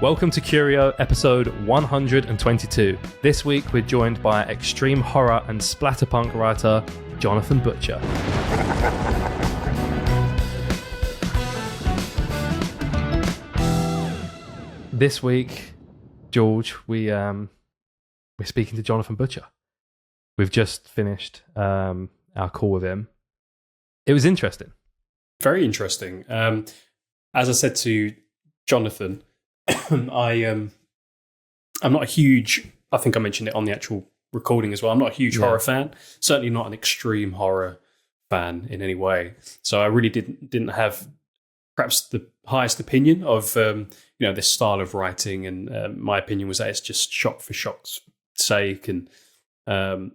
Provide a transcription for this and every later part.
Welcome to Curio, episode 122. This week we're joined by extreme horror and splatterpunk writer Jonathan Butcher. This week, George, we're speaking to Jonathan Butcher. We've just finished our call with him. It was interesting. Very interesting. As I said to Jonathan, I'm not a huge, I think I mentioned it on the actual recording as well, I'm not a huge horror fan, certainly not an extreme horror fan in any way. So I really didn't have perhaps the highest opinion of this style of writing, and my opinion was that it's just shock for shock's sake, and so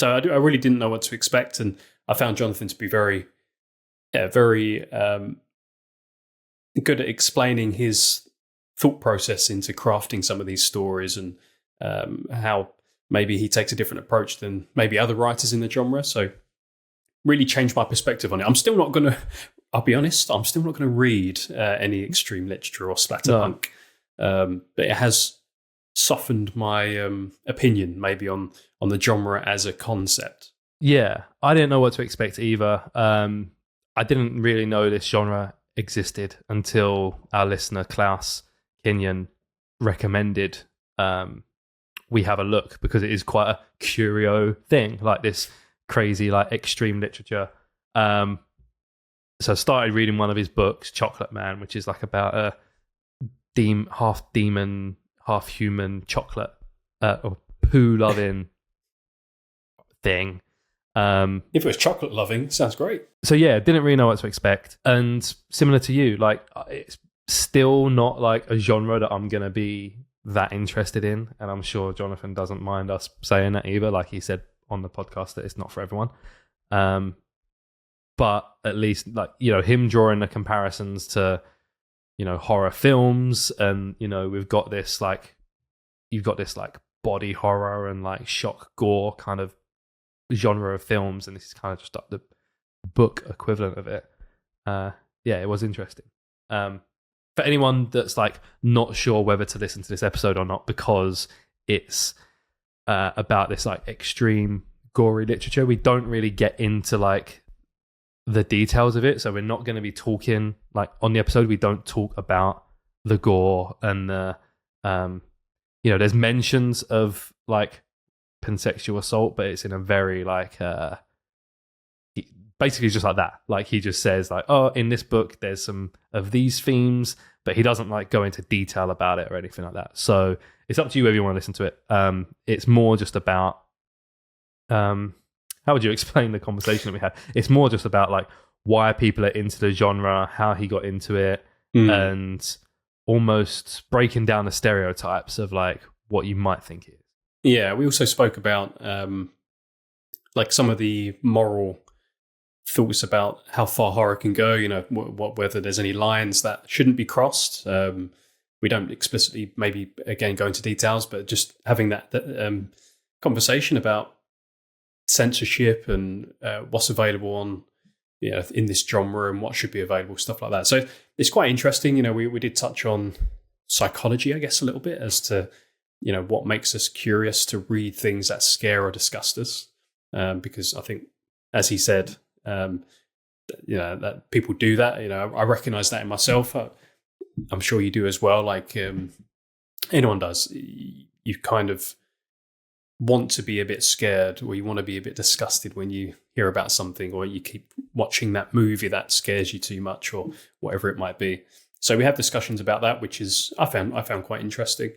I really didn't know what to expect, and I found Jonathan to be very good at explaining his thought process into crafting some of these stories, and how maybe he takes a different approach than maybe other writers in the genre. So really changed my perspective on it. I'll be honest, I'm still not going to read any extreme literature or splatterpunk, but it has softened my opinion maybe on the genre as a concept. Yeah, I didn't know what to expect either. I didn't really know this genre existed until our listener Klaus Kenyon recommended we have a look, because it is quite a curio thing, like this crazy like extreme literature. So I started reading one of his books, Chocolateman, which is like about a half demon, half human chocolate or poo loving thing. If it was chocolate loving, sounds great. So yeah, didn't really know what to expect. And similar to you, like it's still not like a genre that I'm going to be that interested in. And I'm sure Jonathan doesn't mind us saying that either. Like he said on the podcast that it's not for everyone. But at least like, him drawing the comparisons to, horror films, and, you've got this like body horror and like shock gore kind of genre of films, and this is kind of just like the book equivalent of it. It was interesting. For anyone that's like not sure whether to listen to this episode or not because it's about this like extreme gory literature, we don't really get into like the details of it, so we're not going to be talking like on the episode. We don't talk about the gore and the there's mentions of like pansexual assault, but it's in a very like basically just like that. Like he just says like, oh, in this book there's some of these themes, but he doesn't like go into detail about it or anything like that. So it's up to you whether you want to listen to it. It's more just about how would you explain the conversation that we had? It's more just about like why people are into the genre, how he got into it, and almost breaking down the stereotypes of like what you might think it is. Yeah, we also spoke about like some of the moral thoughts about how far horror can go, whether there's any lines that shouldn't be crossed. We don't explicitly maybe, again, go into details, but just having that conversation about censorship and what's available on, in this genre and what should be available, stuff like that. So it's quite interesting. We did touch on psychology, I guess, a little bit as to, what makes us curious to read things that scare or disgust us. Because I think, as he said, that people do that. I recognize that in myself. I'm sure you do as well. Like anyone does. You kind of want to be a bit scared, or you want to be a bit disgusted when you hear about something, or you keep watching that movie that scares you too much, or whatever it might be. So we have discussions about that, which is I found quite interesting.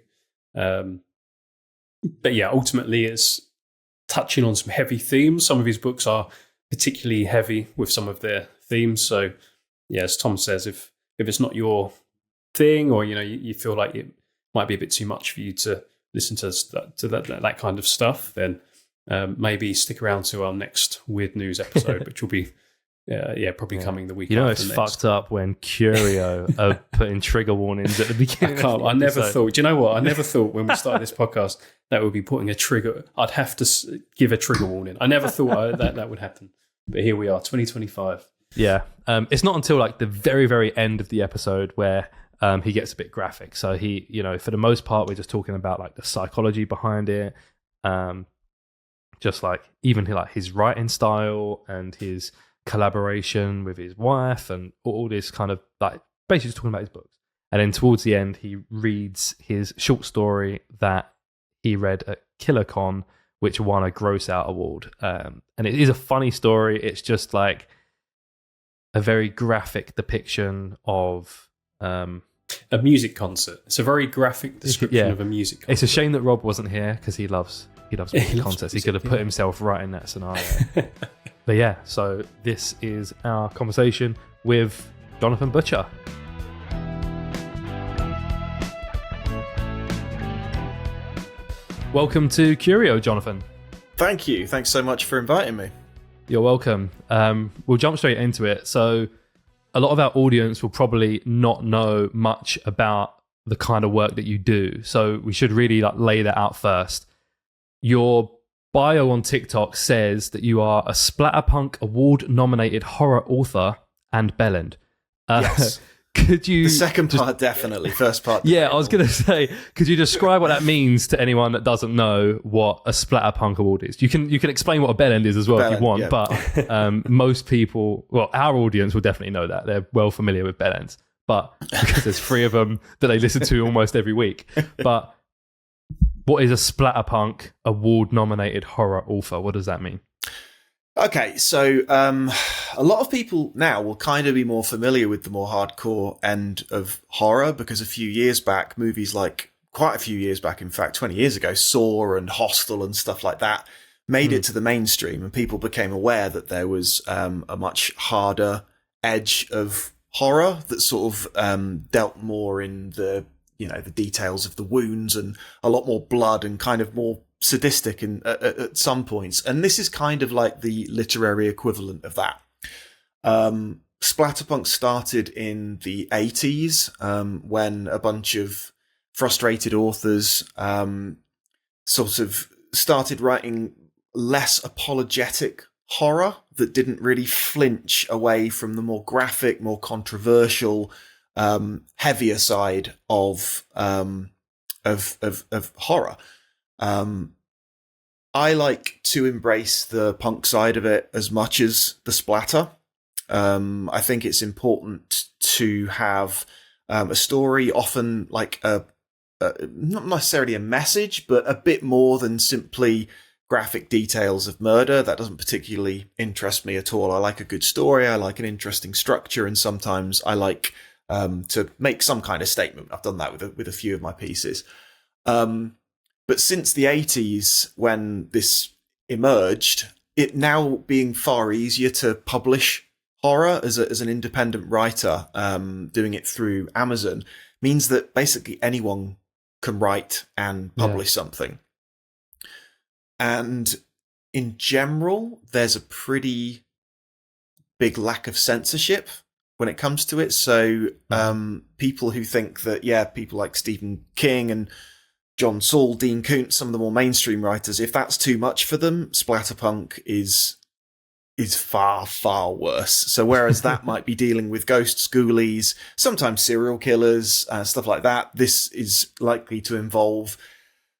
But yeah, ultimately it's touching on some heavy themes. Some of his books are particularly heavy with some of their themes. So yeah, as Tom says, if it's not your thing, or you feel like it might be a bit too much for you to listen to that kind of stuff, then maybe stick around to our next Weird News episode, which will be probably coming the week after it's next. Fucked up when Curio are putting trigger warnings at the beginning. I never thought. Do you know what? I never thought when we started this podcast that we'd be putting a trigger. I'd have to give a trigger warning. I never thought that would happen. But here we are, 2025. Yeah. It's not until like the very, very end of the episode where he gets a bit graphic. So he, for the most part, we're just talking about like the psychology behind it, just like even like his writing style and his collaboration with his wife and all this kind of like basically just talking about his books. And then towards the end, he reads his short story that he read at Killercon, which won a Gross Out award. And it is a funny story. It's just like a very graphic depiction of a music concert. It's a very graphic description of a music concert. It's a shame that Rob wasn't here because he loves music concerts. He could have put himself right in that scenario. But yeah, so this is our conversation with Jonathan Butcher. Welcome to Curio, Jonathan. Thank you. Thanks so much for inviting me. You're welcome. We'll jump straight into it. So a lot of our audience will probably not know much about the kind of work that you do. So we should really lay that out first. Your bio on TikTok says that you are a Splatterpunk award-nominated horror author and bellend. Yes. Could you... The second part, definitely. First part... Yeah, I was going to say, could you describe what that means to anyone that doesn't know what a Splatterpunk award is? You can explain what a bellend is as well if you want, but most people... Well, our audience will definitely know that. They're well familiar with bellends, but because there's 3 of them that they listen to almost every week. But what is a Splatterpunk award-nominated horror author? What does that mean? Okay, so a lot of people now will kind of be more familiar with the more hardcore end of horror because a few years back, movies like, quite a few years back, in fact, 20 years ago, Saw and Hostel and stuff like that made it to the mainstream and people became aware that there was a much harder edge of horror that sort of dealt more in the details of the wounds and a lot more blood and kind of more sadistic at some points. And this is kind of like the literary equivalent of that. Splatterpunk started in the 80s when a bunch of frustrated authors sort of started writing less apologetic horror that didn't really flinch away from the more graphic, more controversial, heavier side of horror. I like to embrace the punk side of it as much as the splatter. I think it's important to have a story, often like not necessarily a message, but a bit more than simply graphic details of murder. That doesn't particularly interest me at all. I like a good story. I like an interesting structure, and sometimes I like to make some kind of statement. I've done that with a few of my pieces. But since the 80s, when this emerged, it now being far easier to publish horror as an independent writer, doing it through Amazon, means that basically anyone can write and publish something. And in general, there's a pretty big lack of censorship when it comes to it. So people who think that, people like Stephen King and John Saul, Dean Koontz, some of the more mainstream writers, if that's too much for them, Splatterpunk is far, far worse. So whereas that might be dealing with ghosts, ghoulies, sometimes serial killers, stuff like that, this is likely to involve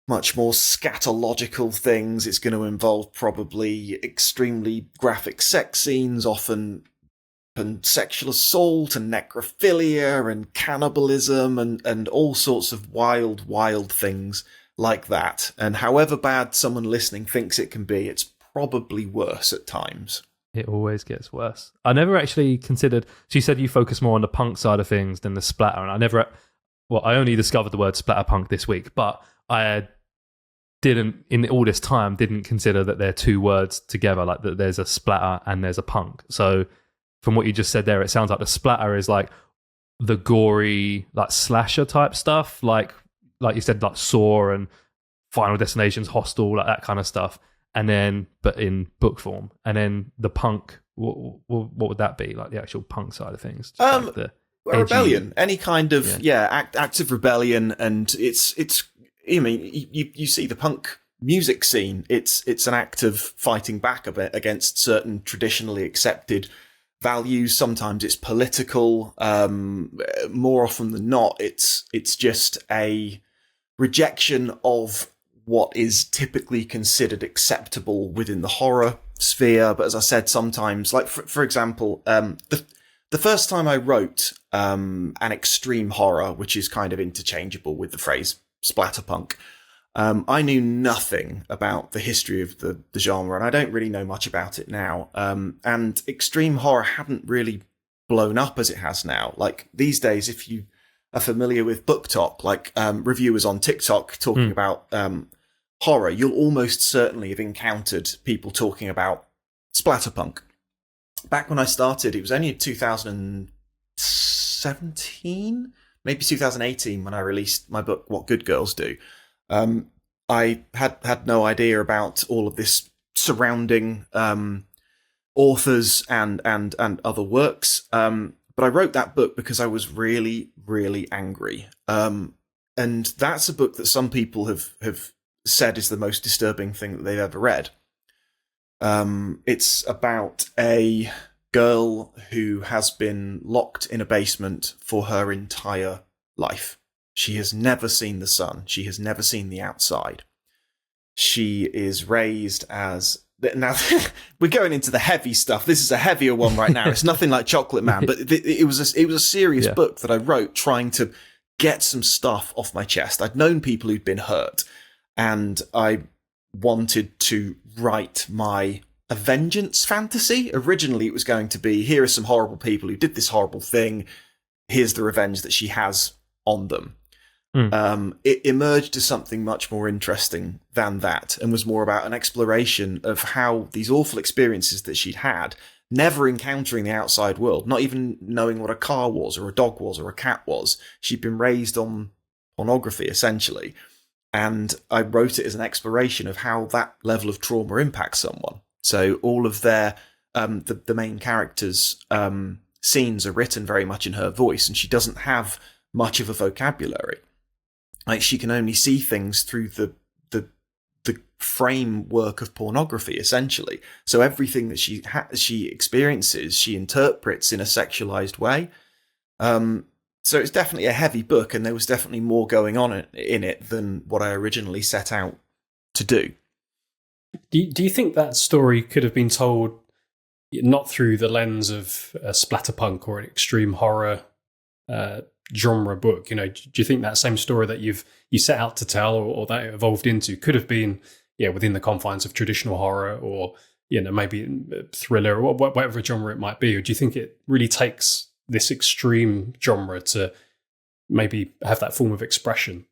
much more scatological things. It's going to involve probably extremely graphic sex scenes, often and sexual assault and necrophilia and cannibalism and all sorts of wild things like that. And however bad someone listening thinks it can be, it's probably worse at times. It always gets worse. I never actually considered... So you said you focus more on the punk side of things than the splatter, and I only discovered the word splatterpunk this week, but I didn't, in all this time, didn't consider that they're 2 words together, like that there's a splatter and there's a punk. So from what you just said there, it sounds like the splatter is like the gory, like slasher type stuff, like you said, like Saw and Final Destinations, Hostel, like that kind of stuff. And then, but in book form. And then the punk, what would that be? Like the actual punk side of things? Like the rebellion, any kind of act of rebellion, and it's. I mean, you see the punk music scene. It's an act of fighting back a bit against certain traditionally accepted values. Sometimes it's political. More often than not, it's just a rejection of what is typically considered acceptable within the horror sphere. But as I said, sometimes, like for example, the first time I wrote an extreme horror, which is kind of interchangeable with the phrase splatterpunk, I knew nothing about the history of the genre, and I don't really know much about it now. And extreme horror hadn't really blown up as it has now. Like these days, if you are familiar with BookTok, like reviewers on TikTok talking about horror, you'll almost certainly have encountered people talking about splatterpunk. Back when I started, it was only in 2017, maybe 2018, when I released my book, What Good Girls Do. I had no idea about all of this surrounding authors and other works. But I wrote that book because I was really, really angry. And that's a book that some people have said is the most disturbing thing that they've ever read. It's about a girl who has been locked in a basement for her entire life. She has never seen the sun. She has never seen the outside. She is raised as... Now, we're going into the heavy stuff. This is a heavier one right now. It's nothing like Chocolateman, but it was a serious book that I wrote trying to get some stuff off my chest. I'd known people who'd been hurt, and I wanted to write a vengeance fantasy. Originally, it was going to be, here are some horrible people who did this horrible thing. Here's the revenge that she has on them. It emerged as something much more interesting than that, and was more about an exploration of how these awful experiences that she'd had, never encountering the outside world, not even knowing what a car was, or a dog was, or a cat was. She'd been raised on pornography, essentially. And I wrote it as an exploration of how that level of trauma impacts someone. So all of their, the main characters' scenes are written very much in her voice, and she doesn't have much of a vocabulary. Like, she can only see things through the framework of pornography, essentially. So everything that she experiences, she interprets in a sexualized way. So it's definitely a heavy book, and there was definitely more going on in it than what I originally set out to do. Do you think that story could have been told not through the lens of a splatterpunk or an extreme horror genre book? You know, do you think that same story that you set out to tell, or that it evolved into, could have been within the confines of traditional horror, or maybe thriller, or whatever genre it might be? Or do you think it really takes this extreme genre to maybe have that form of expression?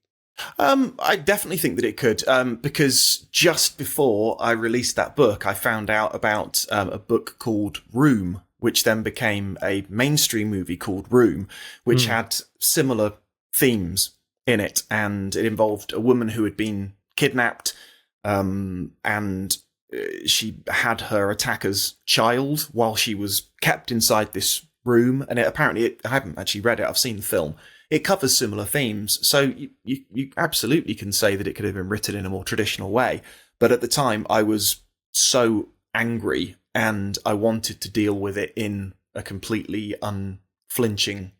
I definitely think that it could, because just before I released that book, I found out about a book called Room, which then became a mainstream movie called Room, which had similar themes in it. And it involved a woman who had been kidnapped, and she had her attacker's child while she was kept inside this room. And I haven't actually read it, I've seen the film. It covers similar themes. So you absolutely can say that it could have been written in a more traditional way. But at the time, I was so angry, and I wanted to deal with it in a completely unflinching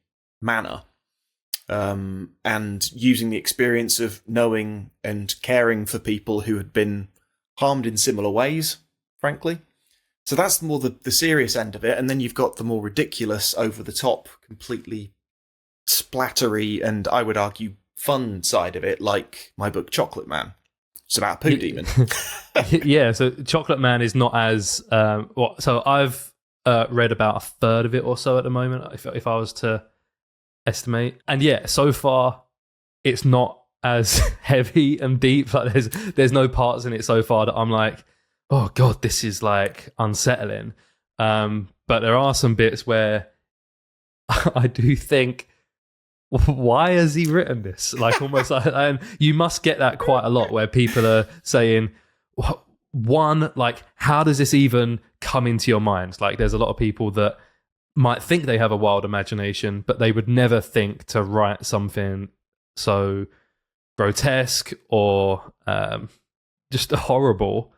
manner. And using the experience of knowing and caring for people who had been harmed in similar ways, frankly. So that's more the serious end of it. And then you've got the more ridiculous, over-the-top, completely splattery, and I would argue fun side of it, like my book Chocolateman. It's about a poo demon. Yeah, so Chocolateman is not as... so I've read about a third of it or so at the moment, if I was to estimate. And yeah, so far, it's not as heavy and deep. Like there's no parts in it so far that I'm like, oh God, this is like unsettling. But there are some bits where I do think, why has he written this? Like almost like, and you must get that quite a lot, where people are saying, one, like, how does this even come into your mind? Like, there's a lot of people that might think they have a wild imagination, but they would never think to write something so grotesque or just horrible.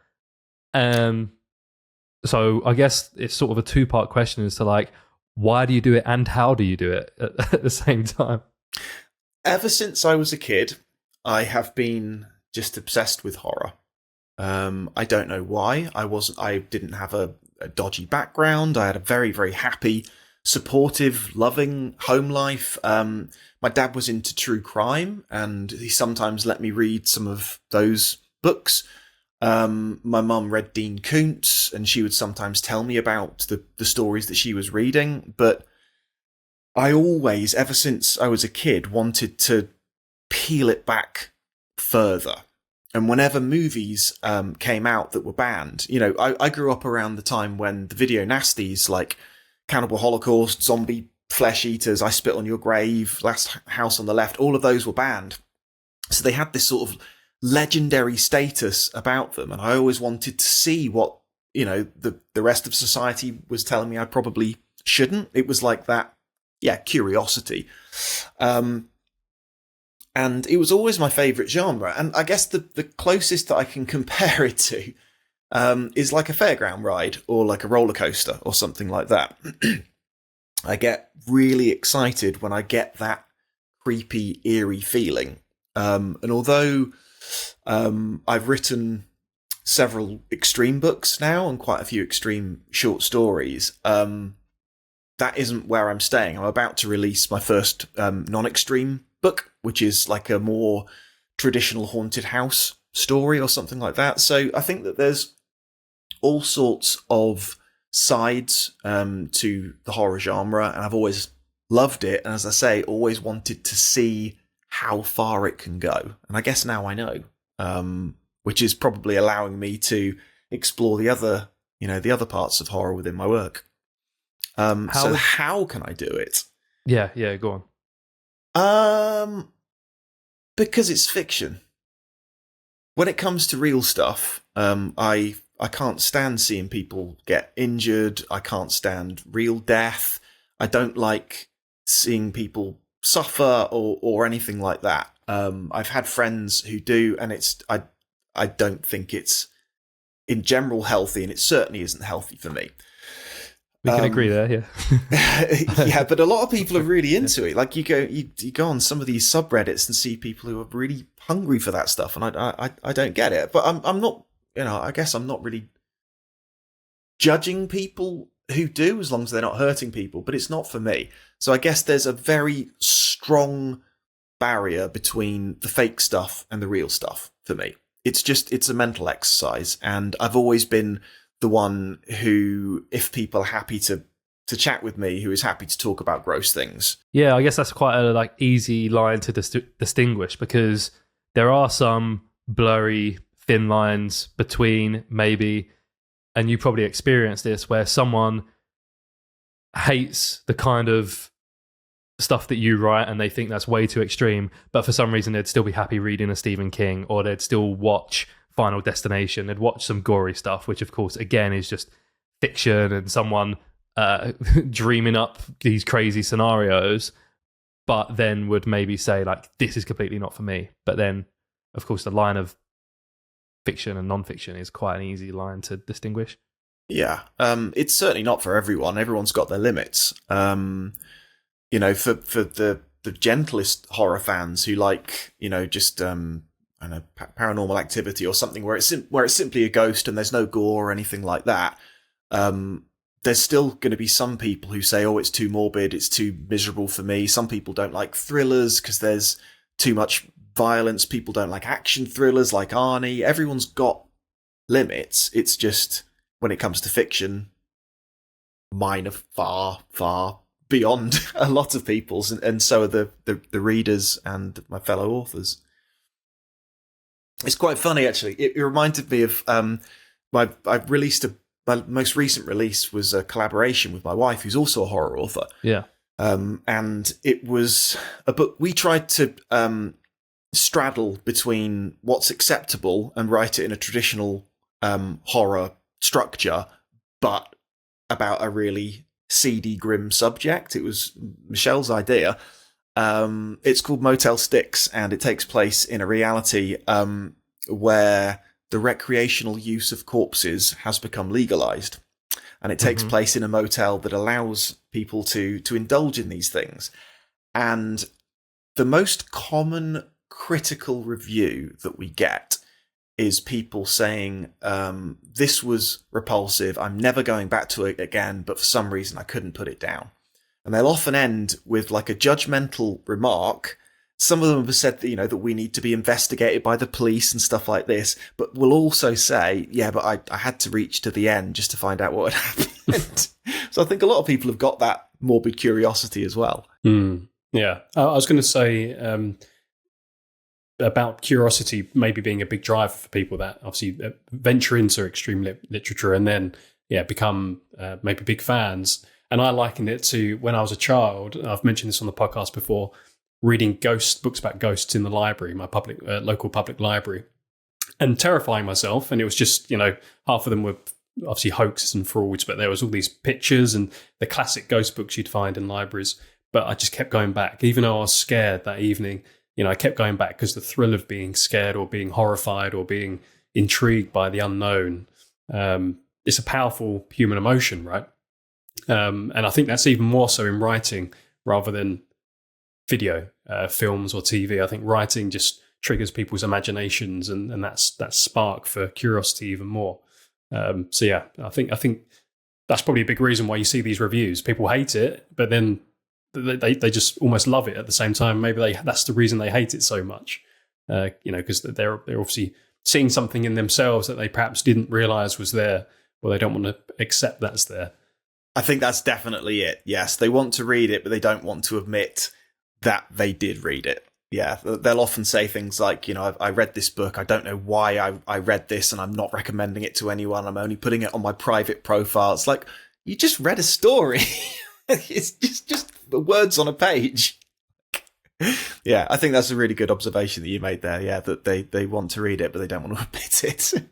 So I guess it's sort of a two-part question as to like, why do you do it and how do you do it at the same time? Ever since I was a kid, I have been just obsessed with horror. I don't know why. I didn't have a dodgy background. I had a very, very happy, supportive, loving home life. My dad was into true crime, and he sometimes let me read some of those books. My mum read Dean Koontz, and she would sometimes tell me about the stories that she was reading. But I always, ever since I was a kid, wanted to peel it back further. And whenever movies came out that were banned, I grew up around the time when the video nasties like Cannibal Holocaust, Zombie Flesh Eaters, I Spit on Your Grave, Last House on the Left, all of those were banned. So they had this sort of legendary status about them. And I always wanted to see what, the rest of society was telling me I probably shouldn't. It was like that, curiosity. And it was always my favourite genre. And I guess the closest that I can compare it to is like a fairground ride or like a roller coaster or something like that. I get really excited when I get that creepy, eerie feeling. And although I've written several extreme books now and quite a few extreme short stories, that isn't where I'm staying. I'm about to release my first non-extreme book, which is like a more traditional haunted house story or something like that. So I think that there's all sorts of sides to the horror genre, and I've always loved it. And as I say, always wanted to see how far it can go. And I guess now I know, which is probably allowing me to explore the other parts of horror within my work. How can I do it? Yeah, go on. Because it's fiction. When it comes to real stuff, I can't stand seeing people get injured. I can't stand real death. I don't like seeing people suffer or anything like that. I've had friends who do, and I don't think it's in general healthy, and it certainly isn't healthy for me. We can agree there, yeah. Yeah, but a lot of people are really into it. Like you go on some of these subreddits and see people who are really hungry for that stuff, and I don't get it. But I'm not, I guess I'm not really judging people who do, as long as they're not hurting people. But it's not for me. So I guess there's a very strong barrier between the fake stuff and the real stuff for me. It's a mental exercise, and I've always been the one who, if people are happy to chat with me, who is happy to talk about gross things. Yeah, I guess that's quite a easy line to distinguish, because there are some blurry, thin lines between maybe, and you probably experienced this, where someone hates the kind of stuff that you write and they think that's way too extreme, but for some reason they'd still be happy reading a Stephen King, or they'd still watch Final Destination, they'd watch some gory stuff, which of course again is just fiction and someone dreaming up these crazy scenarios, but then would maybe say like, this is completely not for me. But then of course the line of fiction and non-fiction is quite an easy line to distinguish. Yeah, it's certainly not for everyone. Everyone's got their limits. For the gentlest horror fans who like, just Paranormal Activity or something where it's simply a ghost and there's no gore or anything like that. There's still going to be some people who say, "Oh, it's too morbid, it's too miserable for me." Some people don't like thrillers because there's too much violence. People don't like action thrillers like Arnie. Everyone's got limits. It's just when it comes to fiction, mine are far, far beyond a lot of people's, and so are the readers and my fellow authors. It's quite funny, actually. It reminded me of I've released my most recent release was a collaboration with my wife, who's also a horror author. Yeah. And it was a book we tried to straddle between what's acceptable and write it in a traditional horror structure, but about a really seedy, grim subject. It was Michelle's idea. It's called Motel Styx, and it takes place in a reality where the recreational use of corpses has become legalized. and it takes place in a motel that allows people to indulge in these things. And the most common critical review that we get is people saying, this was repulsive, I'm never going back to it again, but for some reason I couldn't put it down. And they'll often end with like a judgmental remark. Some of them have said that, that we need to be investigated by the police and stuff like this, but will also say, yeah, but I had to reach to the end just to find out what had happened. So I think a lot of people have got that morbid curiosity as well. Yeah. I was going to say about curiosity maybe being a big driver for people that obviously venture into extreme literature and then, become maybe big fans. And I likened it to when I was a child. I've mentioned this on the podcast before, reading books about ghosts in the library, my local public library, and terrifying myself. And it was just, half of them were obviously hoaxes and frauds, but there was all these pictures and the classic ghost books you'd find in libraries. But I just kept going back, even though I was scared that evening. I kept going back because the thrill of being scared or being horrified or being intrigued by the unknown, it's a powerful human emotion, right? And I think that's even more so in writing rather than video, films or TV. I think writing just triggers people's imaginations and that's that spark for curiosity even more. I think that's probably a big reason why you see these reviews. People hate it, but then they just almost love it at the same time. Maybe that's the reason they hate it so much, because they're obviously seeing something in themselves that they perhaps didn't realize was there, or they don't want to accept that's there. I think that's definitely it. Yes, they want to read it, but they don't want to admit that they did read it. Yeah, they'll often say things like, I read this book. I don't know why I read this, and I'm not recommending it to anyone. I'm only putting it on my private profile. It's like, you just read a story. It's just words on a page. Yeah, I think that's a really good observation that you made there. Yeah, that they want to read it, but they don't want to admit it.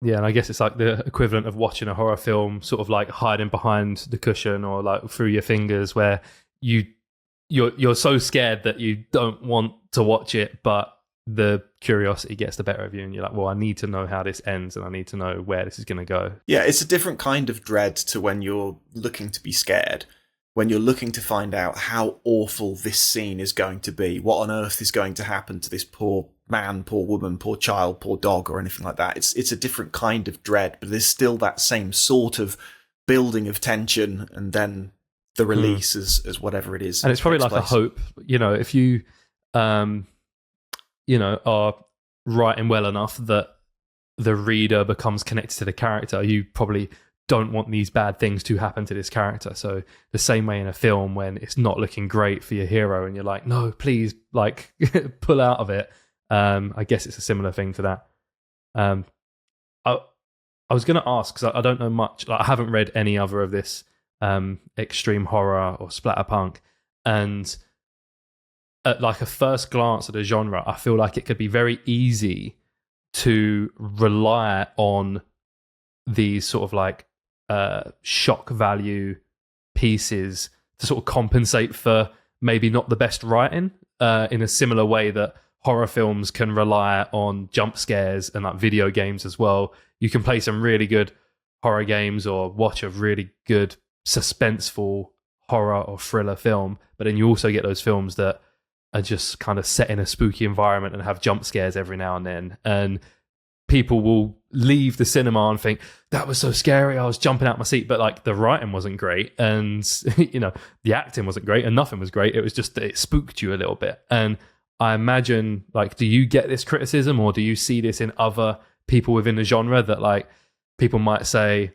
Yeah, and I guess it's like the equivalent of watching a horror film, sort of like hiding behind the cushion or like through your fingers, where you're so scared that you don't want to watch it, but the curiosity gets the better of you, and you're like, well, I need to know how this ends, and I need to know where this is going to go. Yeah, it's a different kind of dread to when you're looking to be scared. When you're looking to find out how awful this scene is going to be, what on earth is going to happen to this poor man, poor woman, poor child, poor dog, or anything like that. It's a different kind of dread, but there's still that same sort of building of tension and then the release as whatever it is. And it's probably like a hope, if you, are writing well enough that the reader becomes connected to the character, you probably don't want these bad things to happen to this character. So the same way in a film when it's not looking great for your hero and you're like, no, please, like, pull out of it. I guess it's a similar thing to that. I was going to ask, because I don't know much. Like, I haven't read any other of this extreme horror or splatterpunk. And at like a first glance at the genre, I feel like it could be very easy to rely on these sort of like shock value pieces to sort of compensate for maybe not the best writing, in a similar way that horror films can rely on jump scares, and like video games as well. You can play some really good horror games or watch a really good suspenseful horror or thriller film, but then you also get those films that are just kind of set in a spooky environment and have jump scares every now and then, and people will leave the cinema and think, that was so scary, I was jumping out my seat, but like the writing wasn't great, and the acting wasn't great, and nothing was great. It was just that it spooked you a little bit. And I imagine, like, do you get this criticism, or do you see this in other people within the genre, that like people might say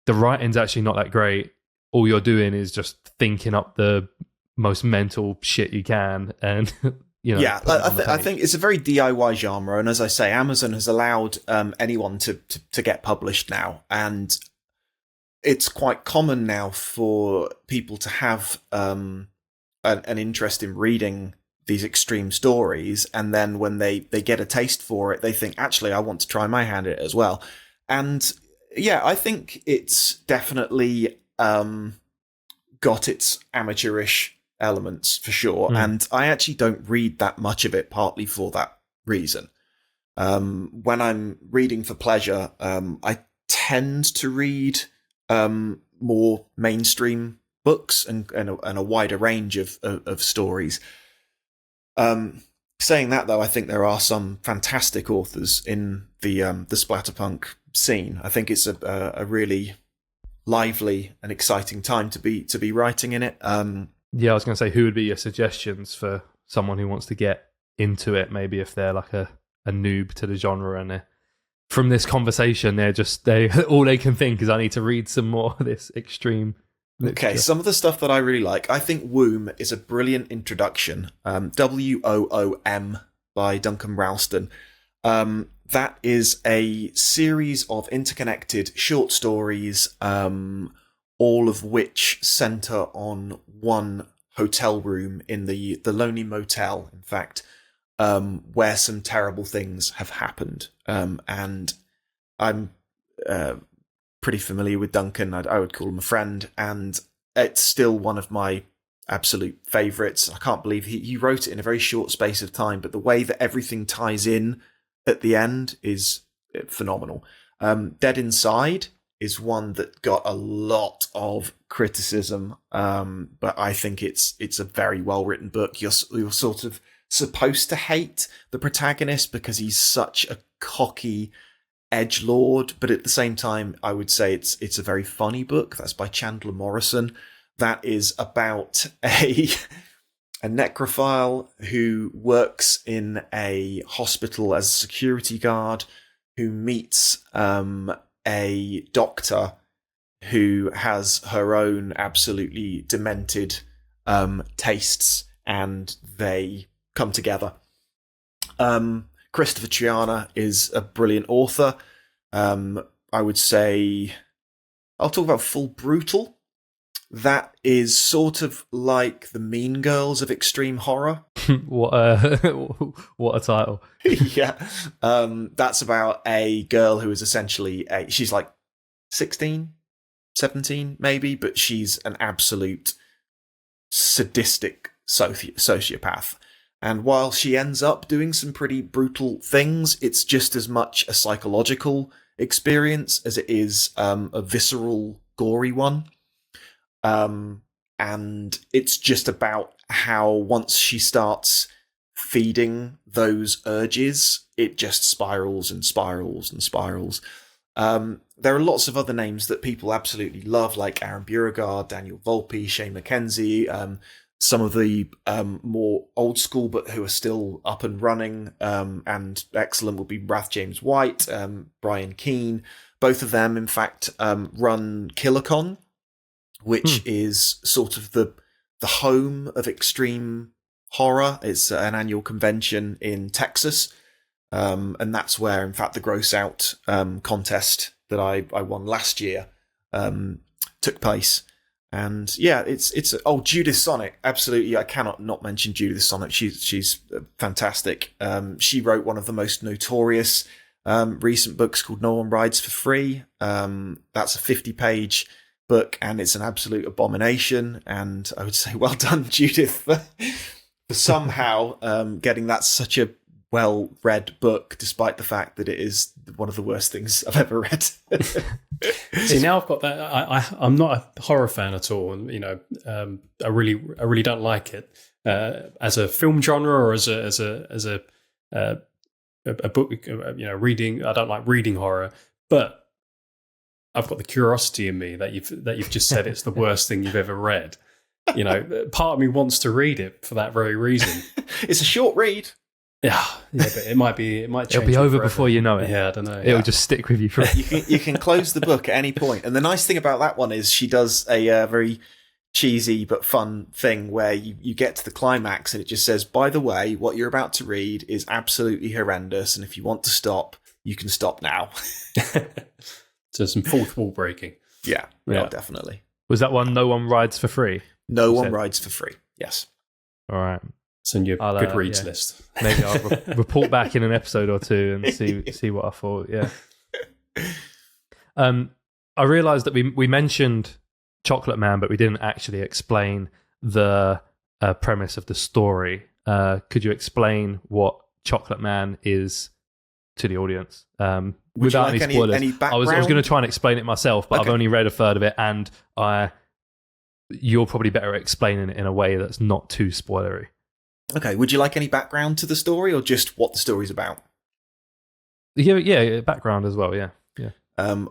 the writing's actually not that great, all you're doing is just thinking up the most mental shit you can, and I think it's a very DIY genre, and as I say, Amazon has allowed anyone to get published now, and it's quite common now for people to have an interest in reading these extreme stories, and then when they get a taste for it, they think, actually, I want to try my hand at it as well. And yeah, I think it's definitely got its amateurish elements for sure, and I actually don't read that much of it, partly for that reason. When I'm reading for pleasure, I tend to read more mainstream books and a wider range of stories. Saying that, though, I think there are some fantastic authors in the splatterpunk scene. I think it's a really lively and exciting time to be writing in it. Yeah, I was going to say, who would be your suggestions for someone who wants to get into it? Maybe if they're like a noob to the genre, and from this conversation, they all they can think is, I need to read some more of this extreme literature. Okay, some of the stuff that I really like. I think Womb is a brilliant introduction. WOOM by Duncan Ralston. That is a series of interconnected short stories, all of which centre on one hotel room in the Lonely Motel, in fact, where some terrible things have happened. And I'm pretty familiar with Duncan. I would call him a friend, and it's still one of my absolute favourites. I can't believe he wrote it in a very short space of time, but the way that everything ties in at the end is phenomenal. Dead Inside is one that got a lot of criticism, but I think it's a very well written book. You're sort of supposed to hate the protagonist because he's such a cocky edgelord, but at the same time, I would say it's a very funny book. That's by Chandler Morrison. That is about a necrophile who works in a hospital as a security guard, who meets a doctor who has her own absolutely demented tastes, and they come together. Christopher Triana is a brilliant author. I would say I'll talk about Full Brutal. That is sort of like the Mean Girls of extreme horror. What a title. Yeah. That's about a girl who is essentially she's like 16, 17 maybe, but she's an absolute sadistic sociopath. And while she ends up doing some pretty brutal things, it's just as much a psychological experience as it is a visceral, gory one. And it's just about how once she starts feeding those urges, it just spirals and spirals and spirals. There are lots of other names that people absolutely love, like Aaron Beauregard, Daniel Volpe, Shane McKenzie, some of the more old school but who are still up and running and excellent would be Wrath James White, Brian Keane. Both of them, in fact, run Killercon, which is sort of the home of extreme horror. It's an annual convention in Texas, and that's where, in fact, the Gross Out contest that I won last year took place. And yeah, it's Judith Sonic, absolutely. I cannot not mention Judith Sonic. She's fantastic. She wrote one of the most notorious recent books called No One Rides for Free. That's a 50-page book, and it's an absolute abomination. And I would say, well done, Judith, for somehow getting that such a well-read book, despite the fact that it is one of the worst things I've ever read. See, now I've got that. I'm not a horror fan at all, and I really don't like it as a film genre or as a book. Reading. I don't like reading horror, but I've got the curiosity in me that you've just said it's the worst thing you've ever read. Part of me wants to read it for that very reason. It's a short read. Yeah, but it might change. It'll be over forever. Before you know it. Yeah, I don't know. It'll just stick with you forever. You can close the book at any point. And the nice thing about that one is she does a very cheesy but fun thing where you get to the climax and it just says, by the way, what you're about to read is absolutely horrendous, and if you want to stop, you can stop now. So some fourth wall breaking. Yeah, definitely. Was that one No One Rides for Free? No One Rides for Free, yes. All right. It's on your Goodreads list. Maybe I'll report back in an episode or two and see what I thought. Yeah. I realised that we mentioned Chocolateman, but we didn't actually explain the premise of the story. Could you explain what Chocolateman is to the audience. Would Without you like any spoilers. any I was background? going to try and explain it myself, but Okay. I've only read a third of it, and you're probably better at explaining it in a way that's not too spoilery. Okay, would you like any background to the story, or just what the story's about? Yeah, background as well. Yeah.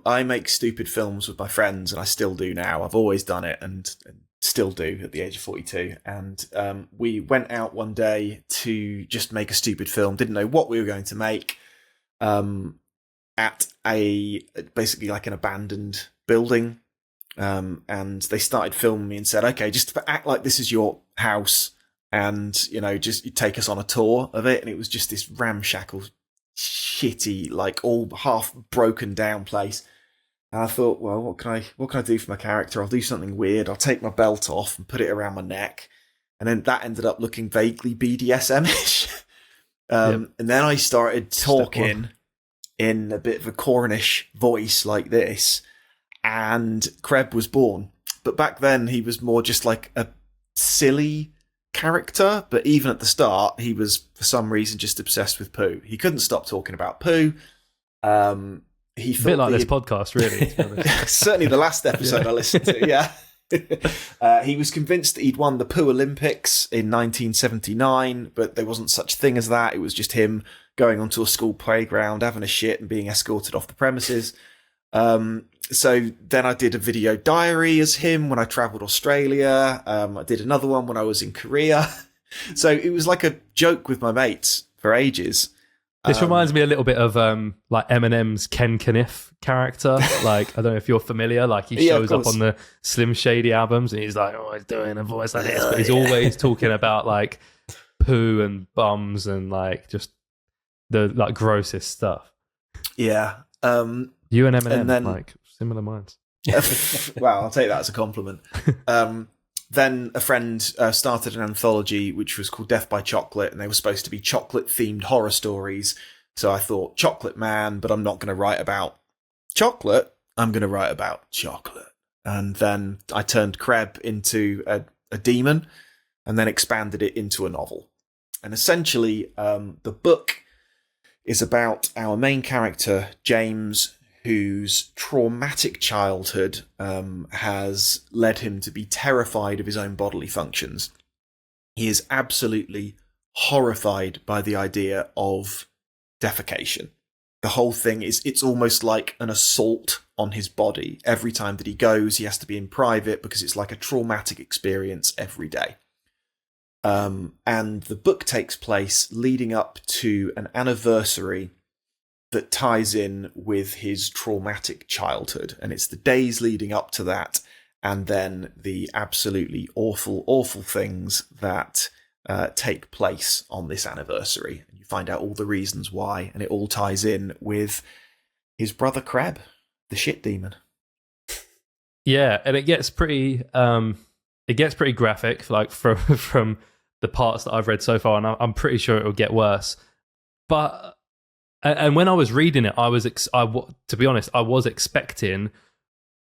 I make stupid films with my friends, and I still do now. I've always done it, and still do at the age of 42. And we went out one day to just make a stupid film. Didn't know what we were going to make. At basically like an abandoned building, and they started filming me and said, "Okay, just act like this is your house, and just you take us on a tour of it." And it was just this ramshackle, shitty, like all half broken down place. And I thought, well, what can I do for my character? I'll do something weird. I'll take my belt off and put it around my neck. And then that ended up looking vaguely BDSM-ish. And then I started talking in a bit of a Cornish voice like this, and Kreb was born. But back then he was more just like a silly character, but even at the start he was for some reason just obsessed with poo. He couldn't stop talking about poo. He A bit like this podcast, really. To be honest. Certainly the last episode I listened to, yeah. He was convinced that he'd won the Poo Olympics in 1979, but there wasn't such thing as that. It was just him going onto a school playground, having a shit and being escorted off the premises. So then I did a video diary as him when I travelled Australia. I did another one when I was in Korea. So it was like a joke with my mates for ages. This reminds me a little bit of like Eminem's Ken Kniff character. Like, I don't know if you're familiar. Like, he shows up on the Slim Shady albums, and he's like, "Oh, he's doing a voice like this," but he's always talking about like poo and bums and like just the like grossest stuff. Yeah. You and Eminem, And then- like similar minds. Well, I'll take that as a compliment. Then a friend started an anthology which was called Death by Chocolate, and they were supposed to be chocolate-themed horror stories. So I thought, Chocolateman, but I'm not going to write about chocolate. I'm going to write about chocolate. And then I turned Kreb into a demon, and then expanded it into a novel. And essentially, the book is about our main character, James, whose traumatic childhood has led him to be terrified of his own bodily functions. He is absolutely horrified by the idea of defecation. The whole thing it's almost like an assault on his body. Every time that he goes, he has to be in private because it's like a traumatic experience every day. And the book takes place leading up to an anniversary that ties in with his traumatic childhood. And it's the days leading up to that, and then the absolutely awful, awful things that take place on this anniversary. And you find out all the reasons why, and it all ties in with his brother Kreb, the shit demon. Yeah, and it gets pretty graphic, like from the parts that I've read so far, and I'm pretty sure it'll get worse. But and when I was reading it, to be honest, I was expecting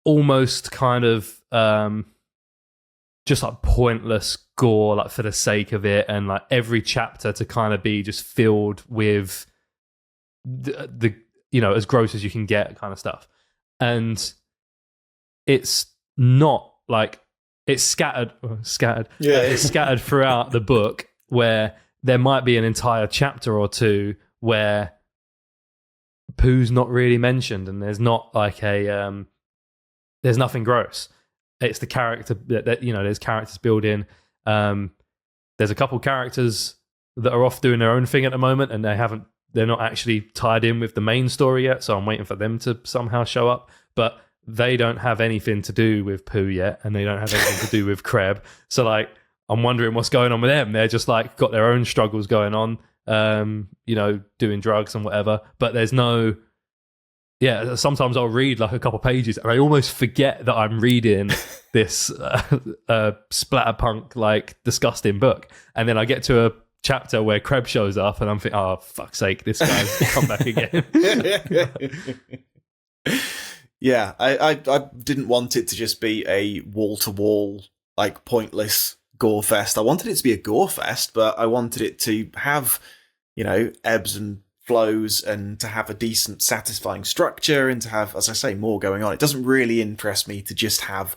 almost kind of just like pointless gore, like for the sake of it, and like every chapter to kind of be just filled with the as gross as you can get kind of stuff. And it's not like it's scattered. Yeah, it's scattered throughout the book, where there might be an entire chapter or two where poo's not really mentioned, and there's not like there's nothing gross. It's the character that there's characters built in. There's a couple characters that are off doing their own thing at the moment, and they're not actually tied in with the main story yet, so I'm waiting for them to somehow show up. But they don't have anything to do with poo yet, and they don't have anything to do with Kreb. So like, I'm wondering what's going on with them. They're just like got their own struggles going on, doing drugs and whatever. But there's no, sometimes I'll read like a couple pages and I almost forget that I'm reading this splatterpunk, like disgusting book. And then I get to a chapter where Kreb shows up and I'm thinking, oh, fuck's sake, this guy's come back again. Yeah, I didn't want it to just be a wall-to-wall, like, pointless gore fest. I wanted it to be a gore fest, but I wanted it to have, ebbs and flows and to have a decent, satisfying structure and to have, as I say, more going on. It doesn't really interest me to just have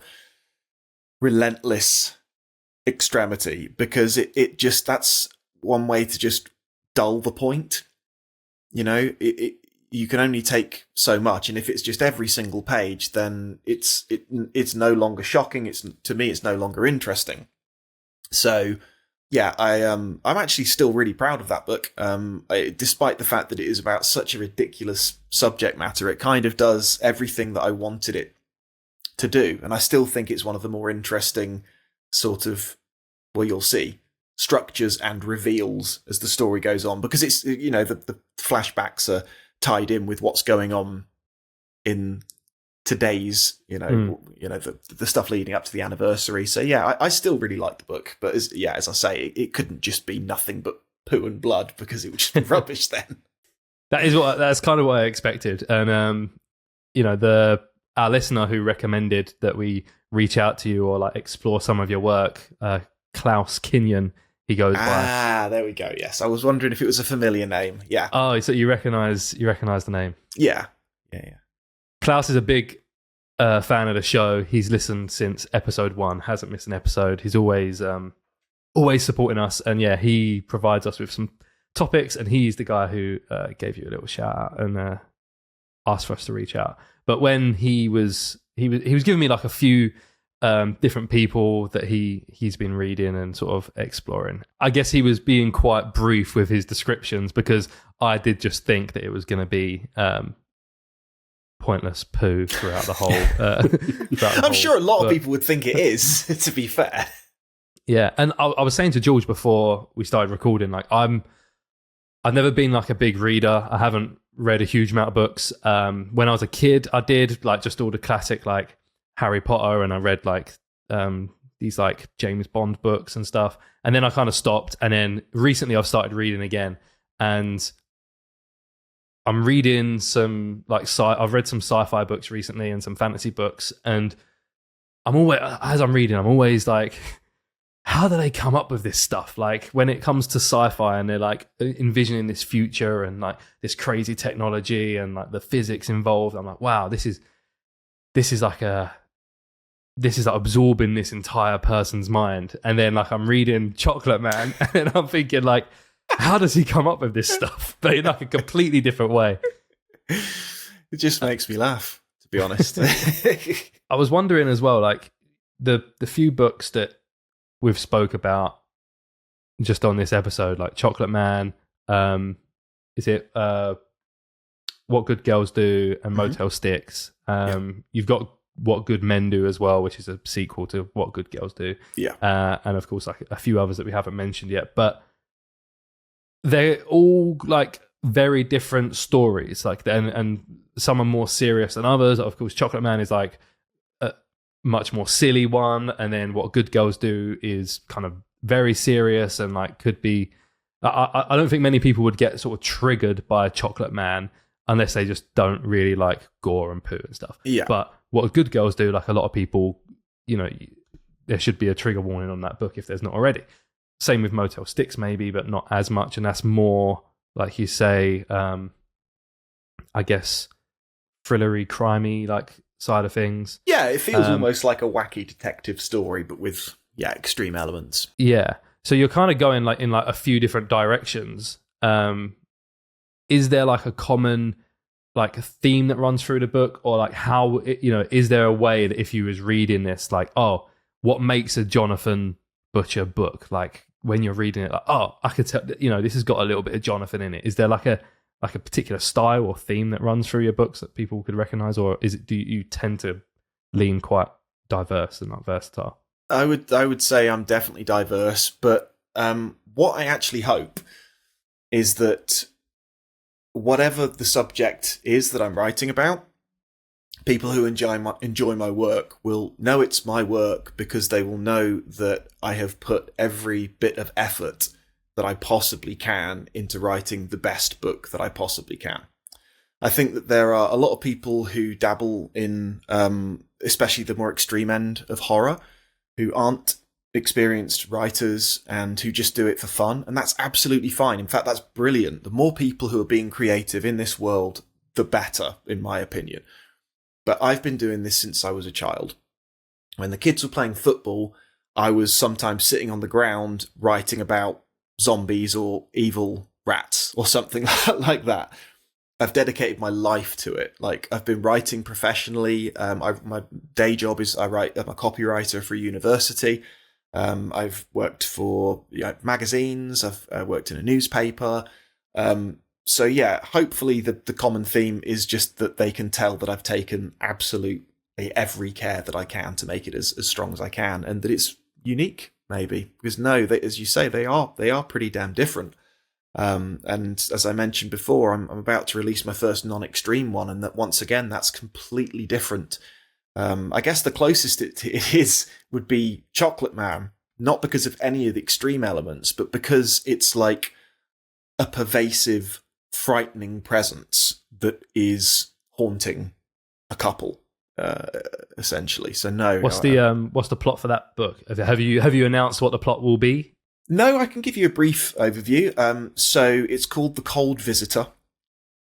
relentless extremity, because it just, that's one way to just dull the point. You know, you can only take so much, and if it's just every single page, then it's no longer shocking. To me, it's no longer interesting. So, yeah, I'm actually still really proud of that book. Despite the fact that it is about such a ridiculous subject matter, it kind of does everything that I wanted it to do, and I still think it's one of the more interesting sort of, well, you'll see, structures and reveals as the story goes on, because it's, you know, the flashbacks are tied in with what's going on in today's, you know, the stuff leading up to the anniversary. So yeah, I still really like the book, but as I say, it couldn't just be nothing but poo and blood, because it would just be rubbish then. That's kind of what I expected. And you know, our listener who recommended that we reach out to you or like explore some of your work, Klaus Kinyon, he goes by. Ah, there we go. Yes, I was wondering if it was a familiar name. Yeah. Oh, so you recognise the name? Yeah. Klaus is a big fan of the show. He's listened since episode 1. Hasn't missed an episode. He's always supporting us, and yeah, he provides us with some topics. And he's the guy who gave you a little shout out and asked for us to reach out. But when he was giving me like a few different people that he's been reading and sort of exploring. I guess he was being quite brief with his descriptions, because I did just think that it was going to be pointless poo throughout the whole. I'm sure a lot of people would think it is, to be fair. Yeah, and I was saying to George before we started recording, like I've never been like a big reader. I haven't read a huge amount of books. When I was a kid, I did like just all the classic like Harry Potter, and I read like these like James Bond books and stuff. And then I kind of stopped. And then recently I've started reading again, and I'm reading some like I've read some sci-fi books recently and some fantasy books. And as I'm reading, I'm always like, how do they come up with this stuff? Like when it comes to sci-fi and they're like envisioning this future and like this crazy technology and like the physics involved, I'm like, wow, this is like absorbing this entire person's mind. And then like I'm reading Chocolateman and I'm thinking like, how does he come up with this stuff? But in like a completely different way. It just makes me laugh, to be honest. I was wondering as well, like the few books that we've spoke about just on this episode, like Chocolateman, is it What Good Girls Do and Motel Styx. You've got What Good Men Do as well, which is a sequel to What Good Girls Do. Yeah. And of course, like a few others that we haven't mentioned yet, but they're all like very different stories. Like, and some are more serious than others. Of course, Chocolateman is like a much more silly one, and then What Good Girls Do is kind of very serious and like could be. I don't think many people would get sort of triggered by Chocolateman unless they just don't really like gore and poo and stuff. Yeah. But What Good Girls Do, like a lot of people, you know, there should be a trigger warning on that book if there's not already. Same with Motel Styx maybe, but not as much. And that's more, like you say, I guess, thrillery, crimey, like side of things. Yeah, it feels almost like a wacky detective story, but with, extreme elements. Yeah. So you're kind of going like in like a few different directions. Is there like a common like a theme that runs through the book, or like how, is there a way that if you was reading this, like, oh, what makes a Jonathan Butcher book? Like when you're reading it, like, oh, I could tell, this has got a little bit of Jonathan in it. Is there like a particular style or theme that runs through your books that people could recognize, or do you tend to lean quite diverse and not versatile? I would say I'm definitely diverse, but what I actually hope is that whatever the subject is that I'm writing about, people who enjoy my work will know it's my work, because they will know that I have put every bit of effort that I possibly can into writing the best book that I possibly can. I think that there are a lot of people who dabble in, especially the more extreme end of horror, who aren't experienced writers and who just do it for fun, and that's absolutely fine. In fact, that's brilliant. The more people who are being creative in this world, the better, in my opinion. But I've been doing this since I was a child. When the kids were playing football, I was sometimes sitting on the ground writing about zombies or evil rats or something like that. I've dedicated my life to it. Like, I've been writing professionally. My day job is I'm a copywriter for a university. I've worked for magazines. I've worked in a newspaper. So yeah, hopefully the common theme is just that they can tell that I've taken absolutely every care that I can to make it as strong as I can, and that it's unique, maybe. Because as you say, they are pretty damn different. And as I mentioned before, I'm about to release my first non-extreme one, and that once again, that's completely different. I guess the closest it is would be Chocolateman, not because of any of the extreme elements, but because it's like a pervasive, frightening presence that is haunting a couple, essentially. So no. What's the plot for that book? Have you announced what the plot will be? No, I can give you a brief overview. So it's called The Cold Visitor,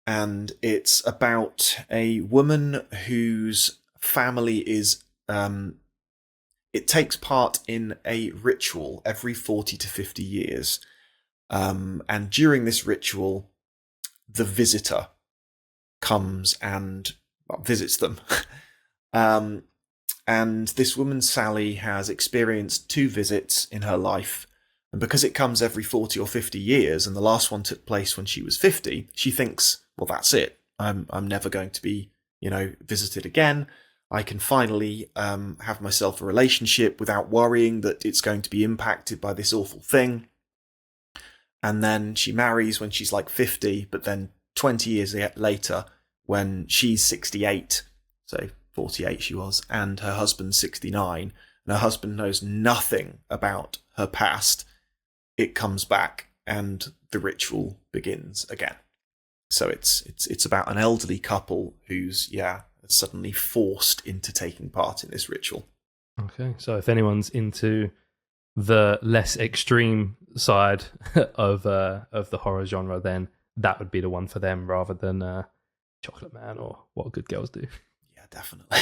and it's about a woman whose family is it takes part in a ritual every 40 to 50 years. And during this ritual, the visitor comes and visits them. And this woman, Sally, has experienced 2 visits in her life. And because it comes every 40 or 50 years, and the last one took place when she was 50, she thinks, well, that's it. I'm never going to be, visited again. I can finally have myself a relationship without worrying that it's going to be impacted by this awful thing. And then she marries when she's like 50, but then 20 years later, when she's 68, so 48 she was, and her husband's 69, and her husband knows nothing about her past, it comes back and the ritual begins again. So it's about an elderly couple who's suddenly forced into taking part in this ritual. Okay, so if anyone's into the less extreme side of the horror genre, then that would be the one for them rather than Chocolateman or What Good Girls Do. Yeah, definitely.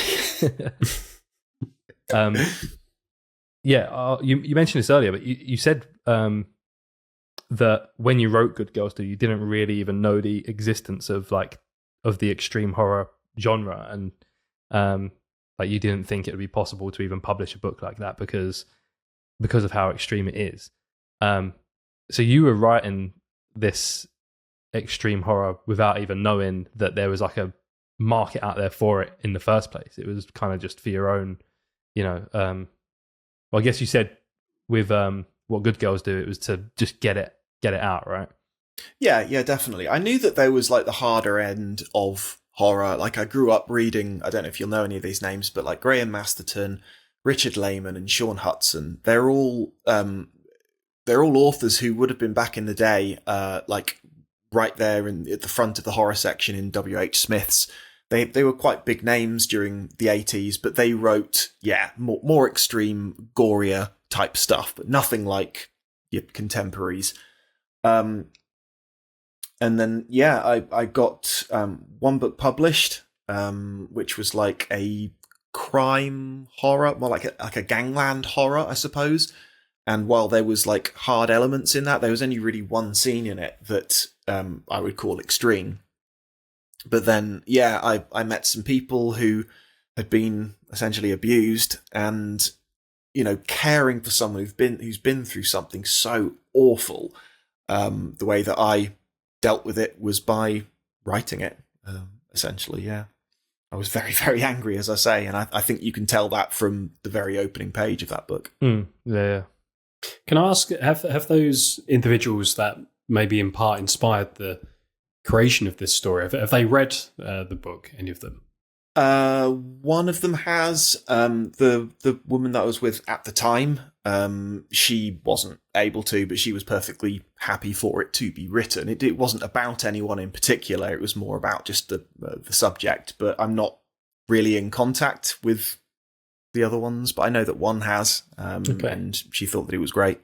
You mentioned this earlier, but you said that when you wrote Good Girls Do, you didn't really even know the existence of the extreme horror genre, and you didn't think it would be possible to even publish a book like that because of how extreme it is. So you were writing this extreme horror without even knowing that there was like a market out there for it in the first place. It was kind of just for your own, well, I guess you said with What Good Girls Do, it was to just get it out, right? Yeah, definitely. I knew that there was like the harder end of horror. Like, I grew up reading, I don't know if you'll know any of these names, but like Graham Masterton, Richard Lehman, and Sean Hudson. They're all authors who would have been back in the day, right there at the front of the horror section in W.H. Smith's. They were quite big names during the 80s, but they wrote, more extreme, gorier type stuff, but nothing like your contemporaries. And then, I got one book published, which was like a crime horror, more like a gangland horror, I suppose. And while there was like hard elements in that, there was only really one scene in it that I would call extreme. But then, I met some people who had been essentially abused, and caring for someone who's been through something so awful. The way that I dealt with it was by writing it, essentially. Yeah, I was very, very angry, as I say, and I think you can tell that from the very opening page of that book. Yeah. Can I ask, have those individuals that maybe in part inspired the creation of this story, have they read the book, any of them? One of them has. The woman that I was with at the time, she wasn't able to, but she was perfectly happy for it to be written. It wasn't about anyone in particular. It was more about just the subject. But I'm not really in contact with the other ones, but I know that one has, Okay. and she thought that it was great.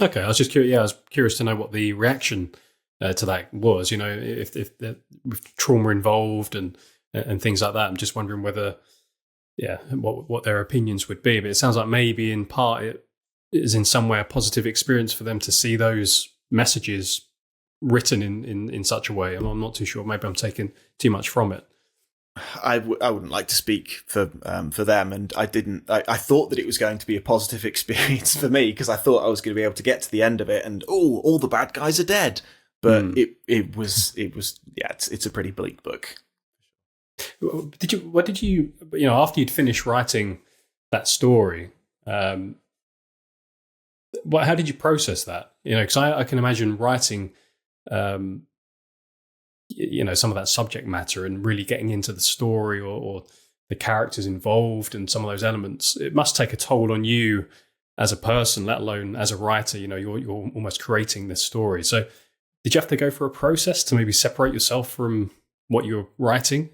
Okay, I was just curious. Yeah, I was curious to know what the reaction to that was. If with trauma involved and things like that. I'm just wondering whether, what their opinions would be. But it sounds like maybe in part it is in some way a positive experience for them to see those messages written in such a way. I'm not too sure. Maybe I'm taking too much from it. I wouldn't like to speak for them, and I didn't. I thought that it was going to be a positive experience for me because I thought I was going to be able to get to the end of it and all the bad guys are dead. But it was it's a pretty bleak book. What did you after you'd finished writing that story? How did you process that? Because I can imagine writing. Some of that subject matter and really getting into the story or the characters involved and some of those elements, it must take a toll on you as a person, let alone as a writer. You're almost creating this story. So did you have to go through a process to maybe separate yourself from what you're writing?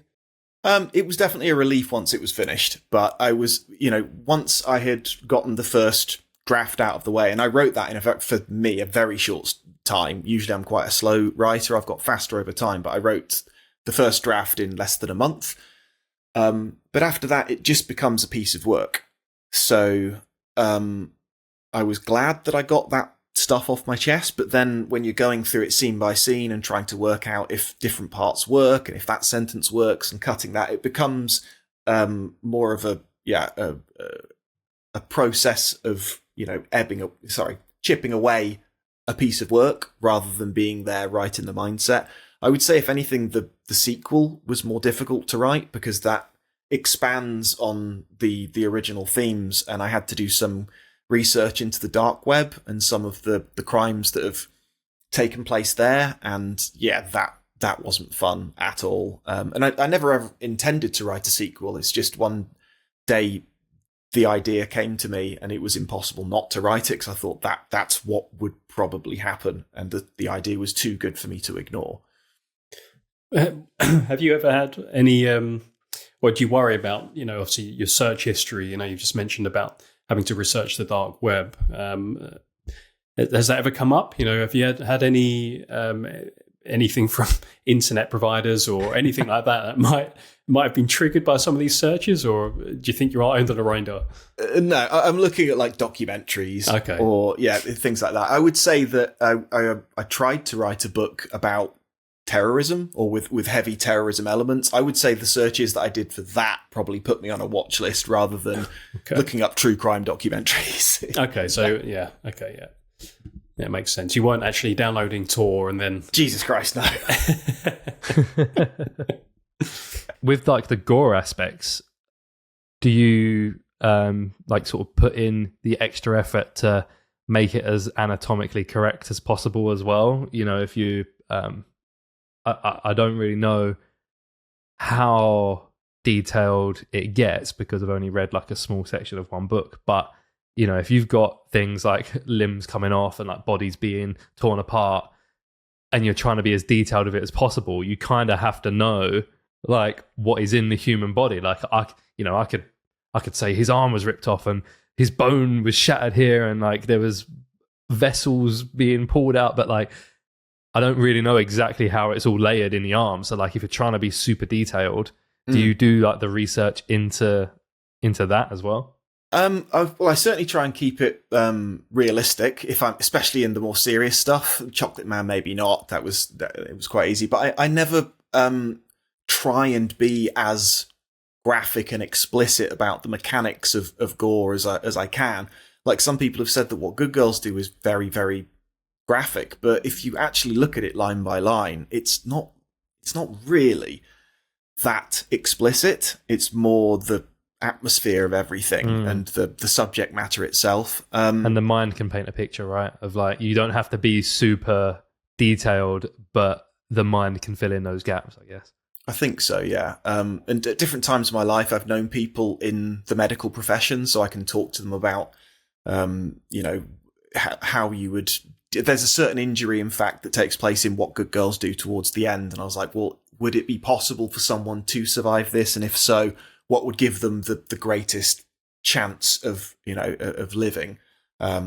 It was definitely a relief once it was finished, but I was, once I had gotten the first draft out of the way, and I wrote that for me, a very short time. Usually I'm quite a slow writer. I've got faster over time, but I wrote the first draft in less than a month. But after that, it just becomes a piece of work. So I was glad that I got that stuff off my chest, but then when you're going through it scene by scene and trying to work out if different parts work and if that sentence works and cutting that, it becomes more of a process of chipping away a piece of work rather than being there right in the mindset. I would say, if anything, the sequel was more difficult to write because that expands on the original themes, and I had to do some research into the dark web and some of the crimes that have taken place there, and that wasn't fun at all. And I never ever intended to write a sequel. It's just one day the idea came to me and it was impossible not to write it because I thought that's what would probably happen, and the idea was too good for me to ignore. Have you ever had any what do you worry about, obviously your search history, you've just mentioned about having to research the dark web. Has that ever come up? Have you had any anything from internet providers or anything like that might have been triggered by some of these searches, or do you think you're on the radar? No, I'm looking at like documentaries, okay, or things like that. I would say that I tried to write a book about terrorism or with heavy terrorism elements. I would say the searches that I did for that probably put me on a watch list rather than looking up true crime documentaries. Okay, so it makes sense. You weren't actually downloading Tor and then... Jesus Christ, no. With like the gore aspects, do you sort of put in the extra effort to make it as anatomically correct as possible as well? If you... I don't really know how detailed it gets because I've only read like a small section of one book. But, if you've got things like limbs coming off and like bodies being torn apart and you're trying to be as detailed of it as possible, you kind of have to know like what is in the human body. Like I could say his arm was ripped off and his bone was shattered here and like there was vessels being pulled out, but like I don't really know exactly how it's all layered in the arm. So like if you're trying to be super detailed, do you do like the research into that as well? I certainly try and keep it realistic. Especially in the more serious stuff. Chocolateman, maybe not. It was quite easy. But I never try and be as graphic and explicit about the mechanics of gore as I can. Like some people have said that what Good Girls do is very, very graphic, but if you actually look at it line by line, it's not really that explicit. It's more the atmosphere of everything and the subject matter itself. And the mind can paint a picture, right? Of like, you don't have to be super detailed, but the mind can fill in those gaps, I guess. I think so, yeah. And at different times of my life, I've known people in the medical profession, so I can talk to them about, how you would... There's a certain injury, in fact, that takes place in What Good Girls Do towards the end. And I was like, well, would it be possible for someone to survive this? And if so, what would give them the greatest chance of of living.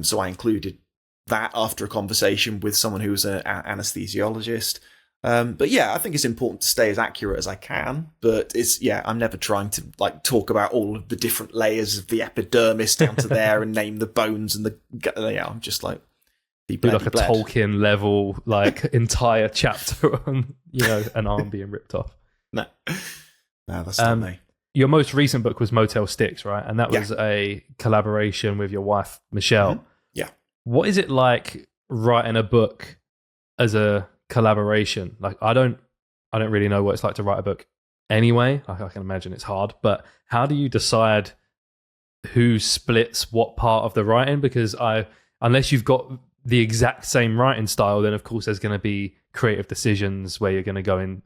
So I included that after a conversation with someone who was an anesthesiologist. But yeah, I think it's important to stay as accurate as I can. But I'm never trying to like talk about all of the different layers of the epidermis down to there and name the bones and I'm just like do like a Tolkien level like entire chapter on an arm being ripped off. No, that's not me. Your most recent book was Motel Styx, right? And that was a collaboration with your wife Michelle. Mm-hmm. Yeah. What is it like writing a book as a collaboration? Like I don't really know what it's like to write a book anyway. Like I can imagine it's hard, but how do you decide who splits what part of the writing? Because unless you've got the exact same writing style, then of course there's going to be creative decisions where you're going to go in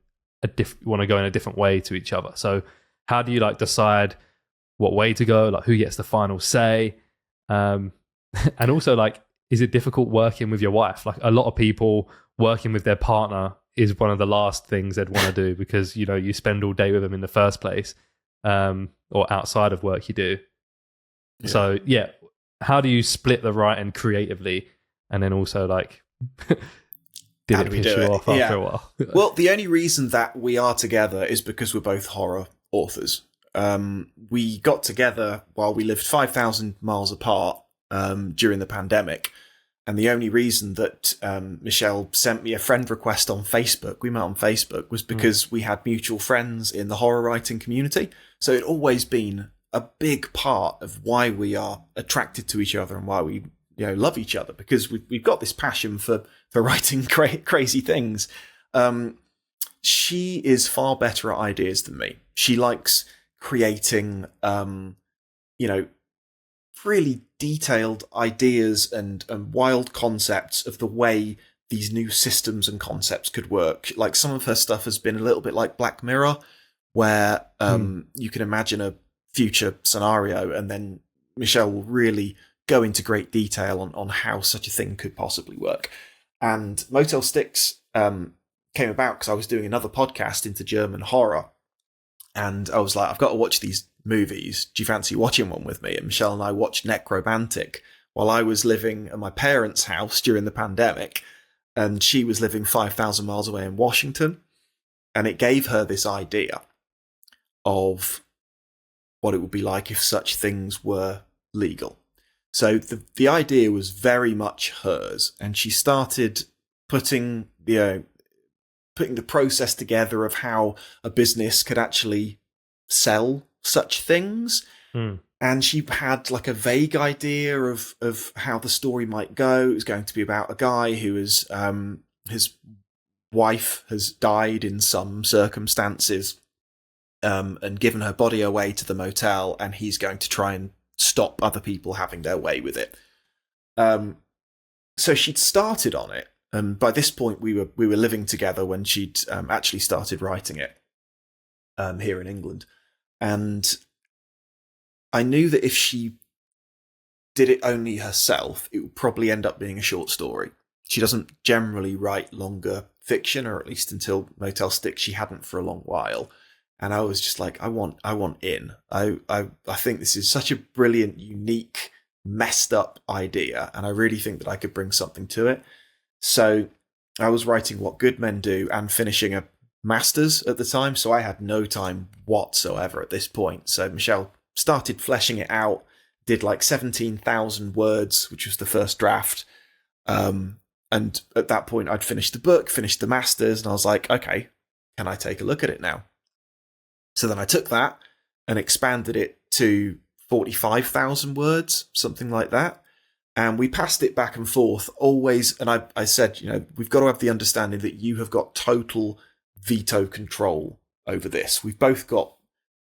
want to go in a different way to each other. So how do you like decide what way to go? Like who gets the final say? And also like, is it difficult working with your wife? Like a lot of people working with their partner is one of the last things they'd want to do because, you spend all day with them in the first place, or outside of work you do. Yeah. So yeah, how do you split the writing creatively? And then also like, did it piss you off after a while? Well, the only reason that we are together is because we're both horror authors. We got together while we lived 5,000 miles apart during the pandemic. And the only reason that Michelle sent me a friend request on Facebook, we met on Facebook, was because we had mutual friends in the horror writing community. So it'd always been a big part of why we are attracted to each other and why we love each other, because we've got this passion for writing crazy things. She is far better at ideas than me. She likes creating, really detailed ideas and wild concepts of the way these new systems and concepts could work. Like some of her stuff has been a little bit like Black Mirror, where you can imagine a future scenario and then Michelle will really go into great detail on how such a thing could possibly work. And Motel Styx came about because I was doing another podcast into German horror. And I was like, I've got to watch these movies. Do you fancy watching one with me? And Michelle and I watched Necromantic while I was living at my parents' house during the pandemic. And she was living 5,000 miles away in Washington. And it gave her this idea of what it would be like if such things were legal. So the idea was very much hers. And she started putting the process together of how a business could actually sell such things. And she had like a vague idea of how the story might go. It was going to be about a guy who is his wife has died in some circumstances and given her body away to the motel, and he's going to try and stop other people having their way with it. So she'd started on it. And by this point, we were living together when she'd actually started writing it here in England. And I knew that if she did it only herself, it would probably end up being a short story. She doesn't generally write longer fiction, or at least until Motel Styx, she hadn't for a long while. And I was just like, I want in. I think this is such a brilliant, unique, messed up idea, and I really think that I could bring something to it. So I was writing What Good Men Do and finishing a master's at the time, so I had no time whatsoever at this point. So Michelle started fleshing it out, did like 17,000 words, which was the first draft. And at that point, I'd finished the book, finished the master's, and I was like, okay, can I take a look at it now? So then I took that and expanded it to 45,000 words, something like that. And we passed it back and forth always. And I said, we've got to have the understanding that you have got total veto control over this. We've both got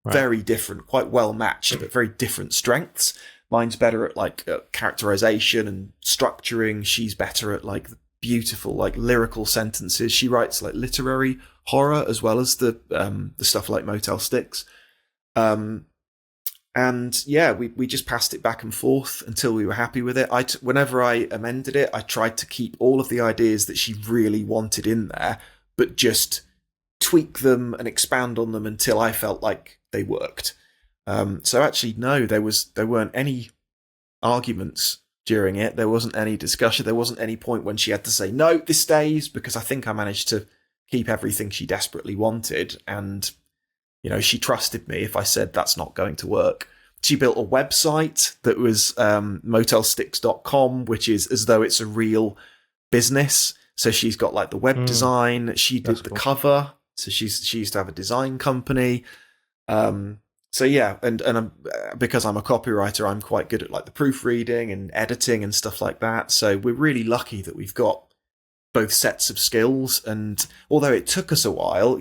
very different, quite well matched, but very different strengths. Mine's better at like characterization and structuring. She's better at like beautiful, like lyrical sentences. She writes like literary horror as well as the stuff like Motel Styx. And yeah, we just passed it back and forth until we were happy with it. Whenever I amended it, I tried to keep all of the ideas that she really wanted in there, but just tweak them and expand on them until I felt like they worked. So actually, no, there weren't any arguments during it. There wasn't any discussion. There wasn't any point when she had to say, no, this stays, because I think I managed to keep everything she desperately wanted. And, she trusted me if I said that's not going to work. She built a website that was motelstyx.com, which is as though it's a real business. So she's got like the web design. She did the cover. So she used to have a design company. So yeah, and because I'm a copywriter, I'm quite good at like the proofreading and editing and stuff like that. So we're really lucky that we've got both sets of skills. And although it took us a while,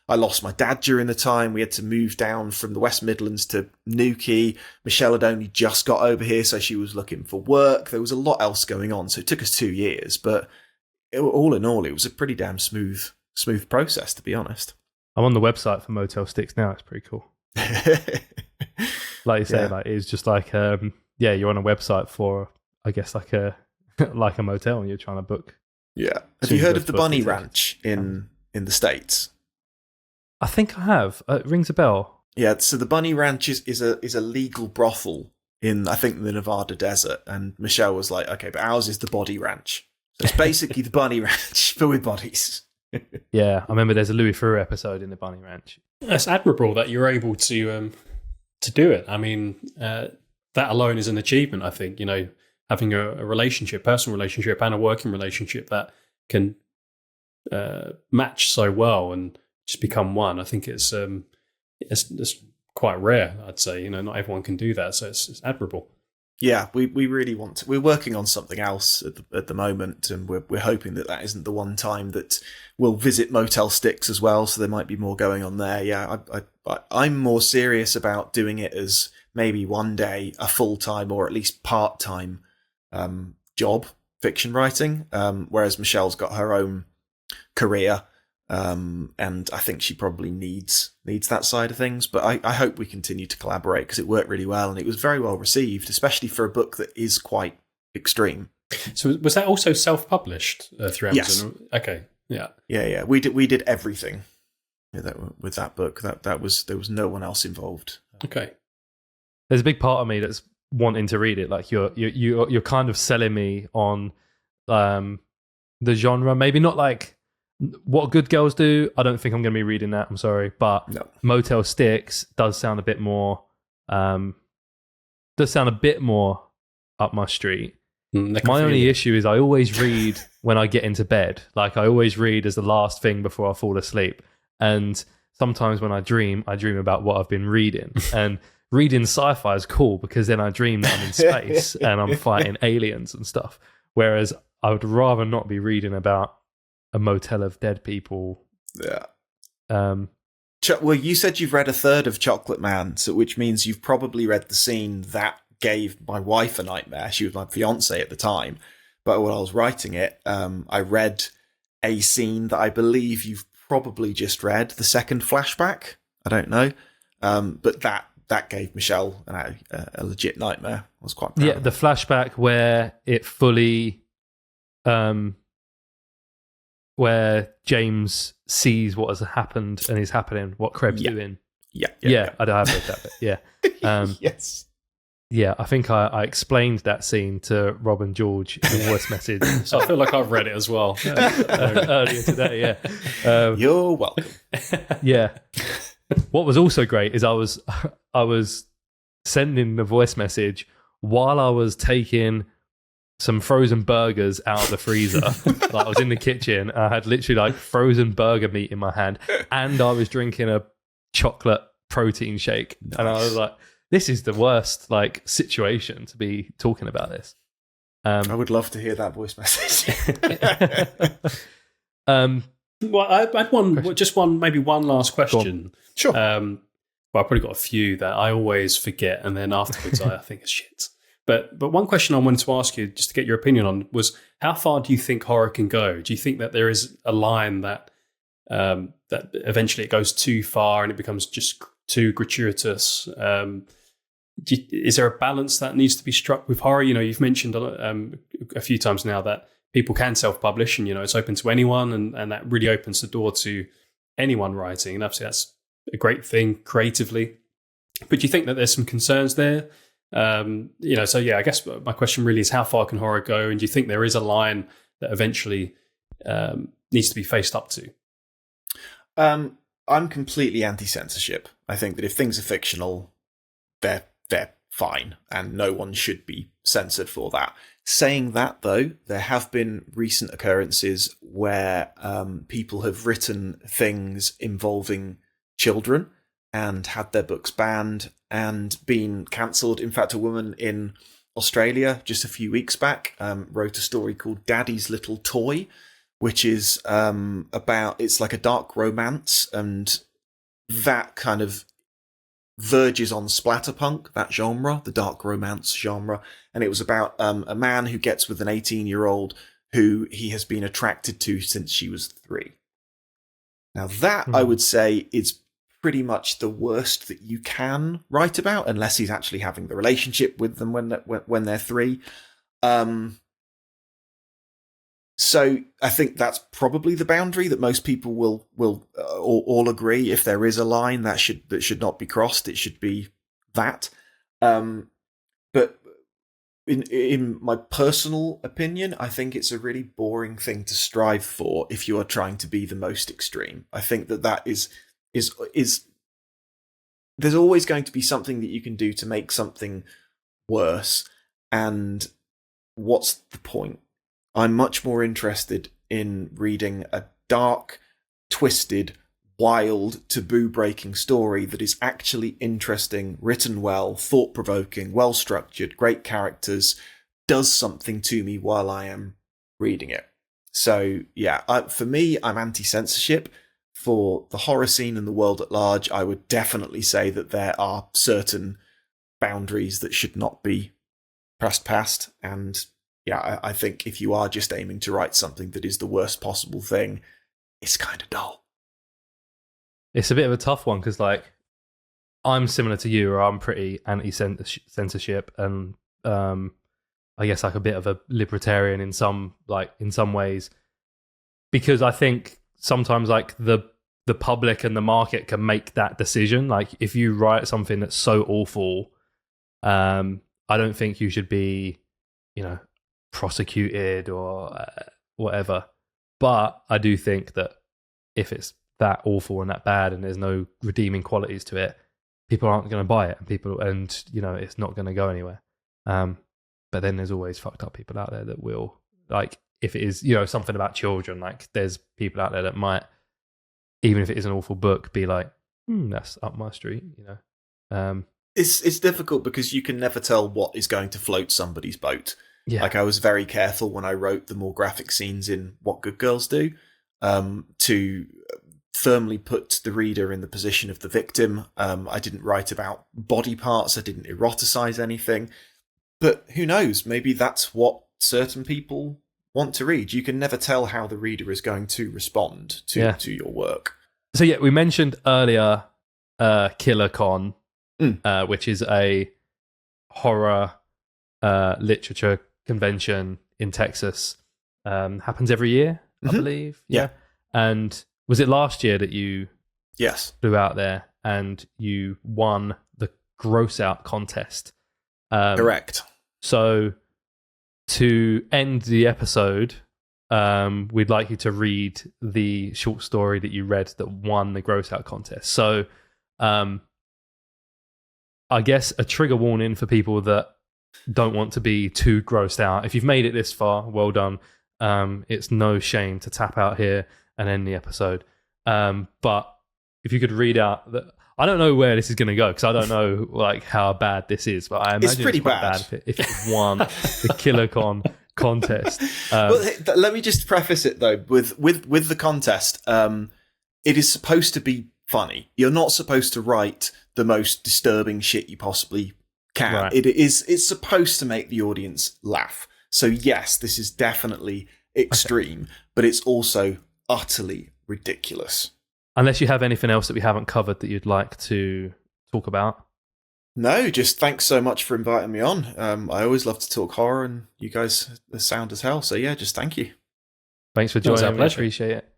I lost my dad during the time. We had to move down from the West Midlands to Newquay. Michelle had only just got over here, so she was looking for work. There was a lot else going on, so it took us 2 years. But all in all, it was a pretty damn smooth process, to be honest. I'm on the website for Motel Styx now. It's pretty cool. Like you say, like it's just like you're on a website for, I guess, like a like a motel, and you're trying to book. Yeah. Have you heard of the Bunny Ranch in the States? I think I have. It rings a bell. Yeah, so the Bunny Ranch is a legal brothel in, I think, the Nevada desert. And Michelle was like, okay, but ours is the Body Ranch. So it's basically the Bunny Ranch, but with bodies. Yeah, I remember there's a Louis Theroux episode in the Bunny Ranch. It's admirable that you're able to do it. I mean, that alone is an achievement, I think. Having a relationship, personal relationship and a working relationship that can match so well and just become one. I think it's quite rare, I'd say. Not everyone can do that, so it's admirable. Yeah, we really want to. We're working on something else at the moment, and we're hoping that isn't the one time that we'll visit Motel Styx as well. So there might be more going on there. Yeah, I'm more serious about doing it as maybe one day a full-time or at least part-time job, fiction writing. Whereas Michelle's got her own career. And I think she probably needs that side of things. But I hope we continue to collaborate because it worked really well and it was very well received, especially for a book that is quite extreme. So was that also self-published through Amazon? Yes. Okay. Yeah. Yeah. We did everything with that book. There was no one else involved. Okay. There's a big part of me that's wanting to read it. Like you're kind of selling me on the genre. Maybe not like What Good Girls Do. I don't think I'm going to be reading that. I'm sorry, but no. Motel Styx does sound a bit more. Up my street. My only issue is I always read when I get into bed. Like I always read as the last thing before I fall asleep. And sometimes when I dream about what I've been reading. And reading sci-fi is cool because then I dream that I'm in space and I'm fighting aliens and stuff. Whereas I would rather not be reading about a motel of dead people. Yeah. Well, you said you've read a third of Chocolateman, so which means you've probably read the scene that gave my wife a nightmare. She was my fiance at the time, but when I was writing it, I read a scene that I believe you've probably just read, the second flashback. I don't know, but that gave Michelle a legit nightmare. I was quite proud of the flashback where it fully. Where James sees what has happened and is happening, what Krebs doing. Yeah. I have read that bit. Yeah. Yes. Yeah, I think I explained that scene to Rob and George in a voice message. So I feel like I've read it as well. Earlier today, yeah. You're welcome. Yeah. What was also great is I was sending the voice message while I was taking some frozen burgers out of the freezer. Like I was in the kitchen. I had literally like frozen burger meat in my hand, and I was drinking a chocolate protein shake. Nice. And I was like, "This is the worst like situation to be talking about this." I would love to hear that voice message. Well, I had one last question. Sure. Well, I've probably got a few that I always forget, and then afterwards I think it's shit. But one question I wanted to ask you, just to get your opinion on, was how far do you think horror can go? Do you think that there is a line that that eventually it goes too far and it becomes just too gratuitous? Is there a balance that needs to be struck with horror? You've mentioned a few times now that people can self-publish and, it's open to anyone and that really opens the door to anyone writing. And obviously that's a great thing creatively. But do you think that there's some concerns there? So yeah, I guess my question really is how far can horror go, and do you think there is a line that eventually needs to be faced up to? I'm completely anti-censorship. I think that if things are fictional, they're fine, and no one should be censored for that. Saying that, though, there have been recent occurrences where people have written things involving children and had their books banned and been cancelled. In fact, a woman in Australia just a few weeks back wrote a story called Daddy's Little Toy, which is it's like a dark romance, and that kind of verges on splatterpunk, that genre, the dark romance genre. And it was about a man who gets with an 18-year-old who he has been attracted to since she was 3. Now that, I would say, is pretty much the worst that you can write about, unless he's actually having the relationship with them when they're 3. So I think that's probably the boundary that most people will all agree. If there is a line that should not be crossed, it should be that. But in my personal opinion, I think it's a really boring thing to strive for if you are trying to be the most extreme. I think that is there's always going to be something that you can do to make something worse, and what's the point? I'm much more interested in reading a dark, twisted, wild, taboo-breaking story that is actually interesting, written well, thought-provoking, well-structured, great characters, does something to me while I am reading it. So, yeah, for me, I'm anti-censorship. For the horror scene and the world at large, I would definitely say that there are certain boundaries that should not be pressed past, and yeah, I think if you are just aiming to write something that is the worst possible thing, it's kind of dull. It's a bit of a tough one because, like, I'm similar to you, or I'm pretty anti-censorship, and I guess like a bit of a libertarian in some ways, because I think sometimes like the public and the market can make that decision. Like, if you write something that's so awful, I don't think you should be, prosecuted or whatever. But I do think that if it's that awful and that bad and there's no redeeming qualities to it, people aren't going to buy it, and it's not going to go anywhere. But then there's always fucked up people out there that will, like, if it is something about children, like there's people out there that might, even if it is an awful book, be like, that's up my street. It's difficult because you can never tell what is going to float somebody's boat. Yeah. Like, I was very careful when I wrote the more graphic scenes in What Good Girls Do, to firmly put the reader in the position of the victim. I didn't write about body parts. I didn't eroticize anything. But who knows? Maybe that's what certain people want to read. You can never tell how the reader is going to respond to your work. So yeah, we mentioned earlier Killercon, which is a horror literature convention in Texas. Happens every year, I believe. Yeah. And was it last year that you flew out there and you won the Gross Out contest? Correct. So to end the episode, we'd like you to read the short story that you read that won the Gross Out contest. So I guess a trigger warning for people that don't want to be too grossed out. If you've made it this far, well done. It's no shame to tap out here and end the episode. But if you could read out that, I don't know where this is going to go because I don't know like how bad this is, but I imagine it's pretty bad if it won the Killercon contest. Well, let me just preface it though with the contest. It is supposed to be funny. You're not supposed to write the most disturbing shit you possibly can. Right. It's supposed to make the audience laugh. So yes, this is definitely extreme, but it's also utterly ridiculous. Unless you have anything else that we haven't covered that you'd like to talk about. No, just thanks so much for inviting me on. I always love to talk horror, and you guys are sound as hell. So yeah, just thank you. Thanks for joining me. I appreciate it.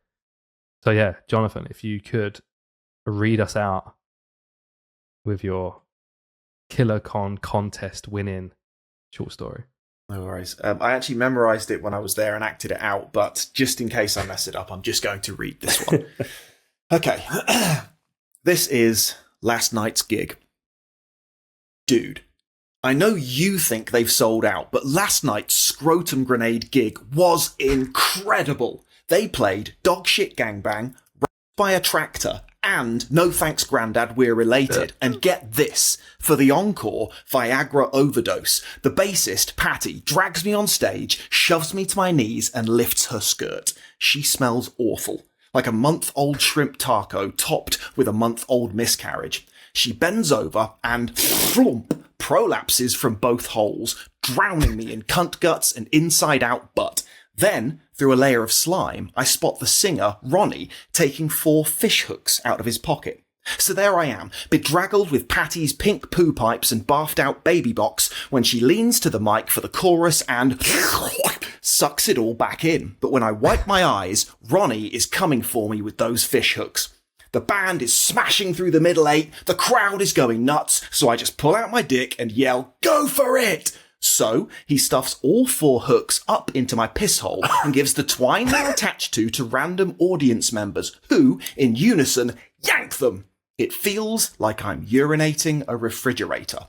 So yeah, Jonathan, if you could read us out with your Killercon contest winning short story. No worries. I actually memorized it when I was there and acted it out, but just in case I mess it up, I'm just going to read this one. Okay. This is last night's gig. Dude, I know you think they've sold out, but last night's Scrotum Grenade gig was incredible. They played Dogshit Gangbang, Rapped by a Tractor, and No Thanks Grandad, We're Related. And get this, for the encore, Viagra Overdose, the bassist, Patty, drags me on stage, shoves me to my knees, and lifts her skirt. She smells awful, like a month-old shrimp taco topped with a month-old miscarriage. She bends over and flump, prolapses from both holes, drowning me in cunt guts and inside-out butt. Then, through a layer of slime, I spot the singer, Ronnie, taking 4 fish hooks out of his pocket. So there I am, bedraggled with Patty's pink poo pipes and barfed-out baby box when she leans to the mic for the chorus and sucks it all back in. But when I wipe my eyes, Ronnie is coming for me with those fish hooks. The band is smashing through the middle 8, the crowd is going nuts, so I just pull out my dick and yell, "Go for it!" So, he stuffs all 4 hooks up into my piss hole and gives the twine they're attached to random audience members who, in unison, yank them. It feels like I'm urinating a refrigerator.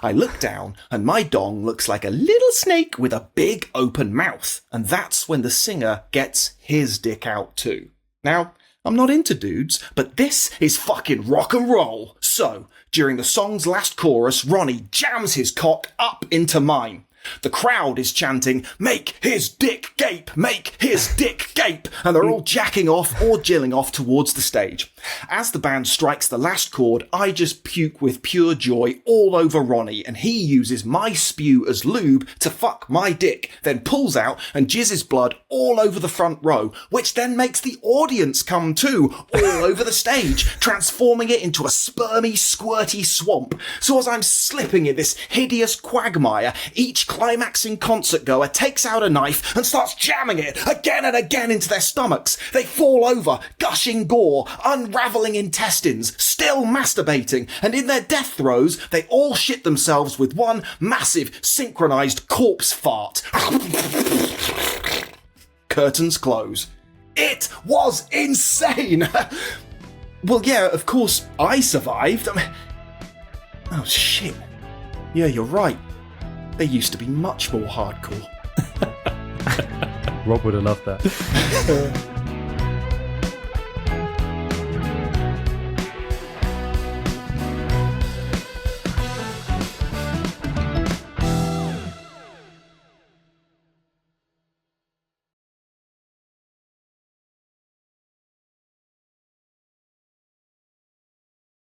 I look down and my dong looks like a little snake with a big open mouth, and that's when the singer gets his dick out too. Now, I'm not into dudes, but this is fucking rock and roll. So, during the song's last chorus, Ronnie jams his cock up into mine. The crowd is chanting, "Make his dick gape! Make his dick gape!" And they're all jacking off or jilling off towards the stage. As the band strikes the last chord, I just puke with pure joy all over Ronnie, and he uses my spew as lube to fuck my dick, then pulls out and jizzes blood all over the front row, which then makes the audience come too, all over the stage, transforming it into a spermy, squirty swamp. So as I'm slipping in this hideous quagmire, each climaxing concert goer takes out a knife and starts jamming it again and again into their stomachs. They fall over, gushing gore, unraveling intestines, still masturbating, and in their death throes, they all shit themselves with one massive, synchronized corpse fart. Curtains close. It was insane! Well, yeah, of course, I survived. Oh, shit. Yeah, you're right. They used to be much more hardcore. Rob would have loved that.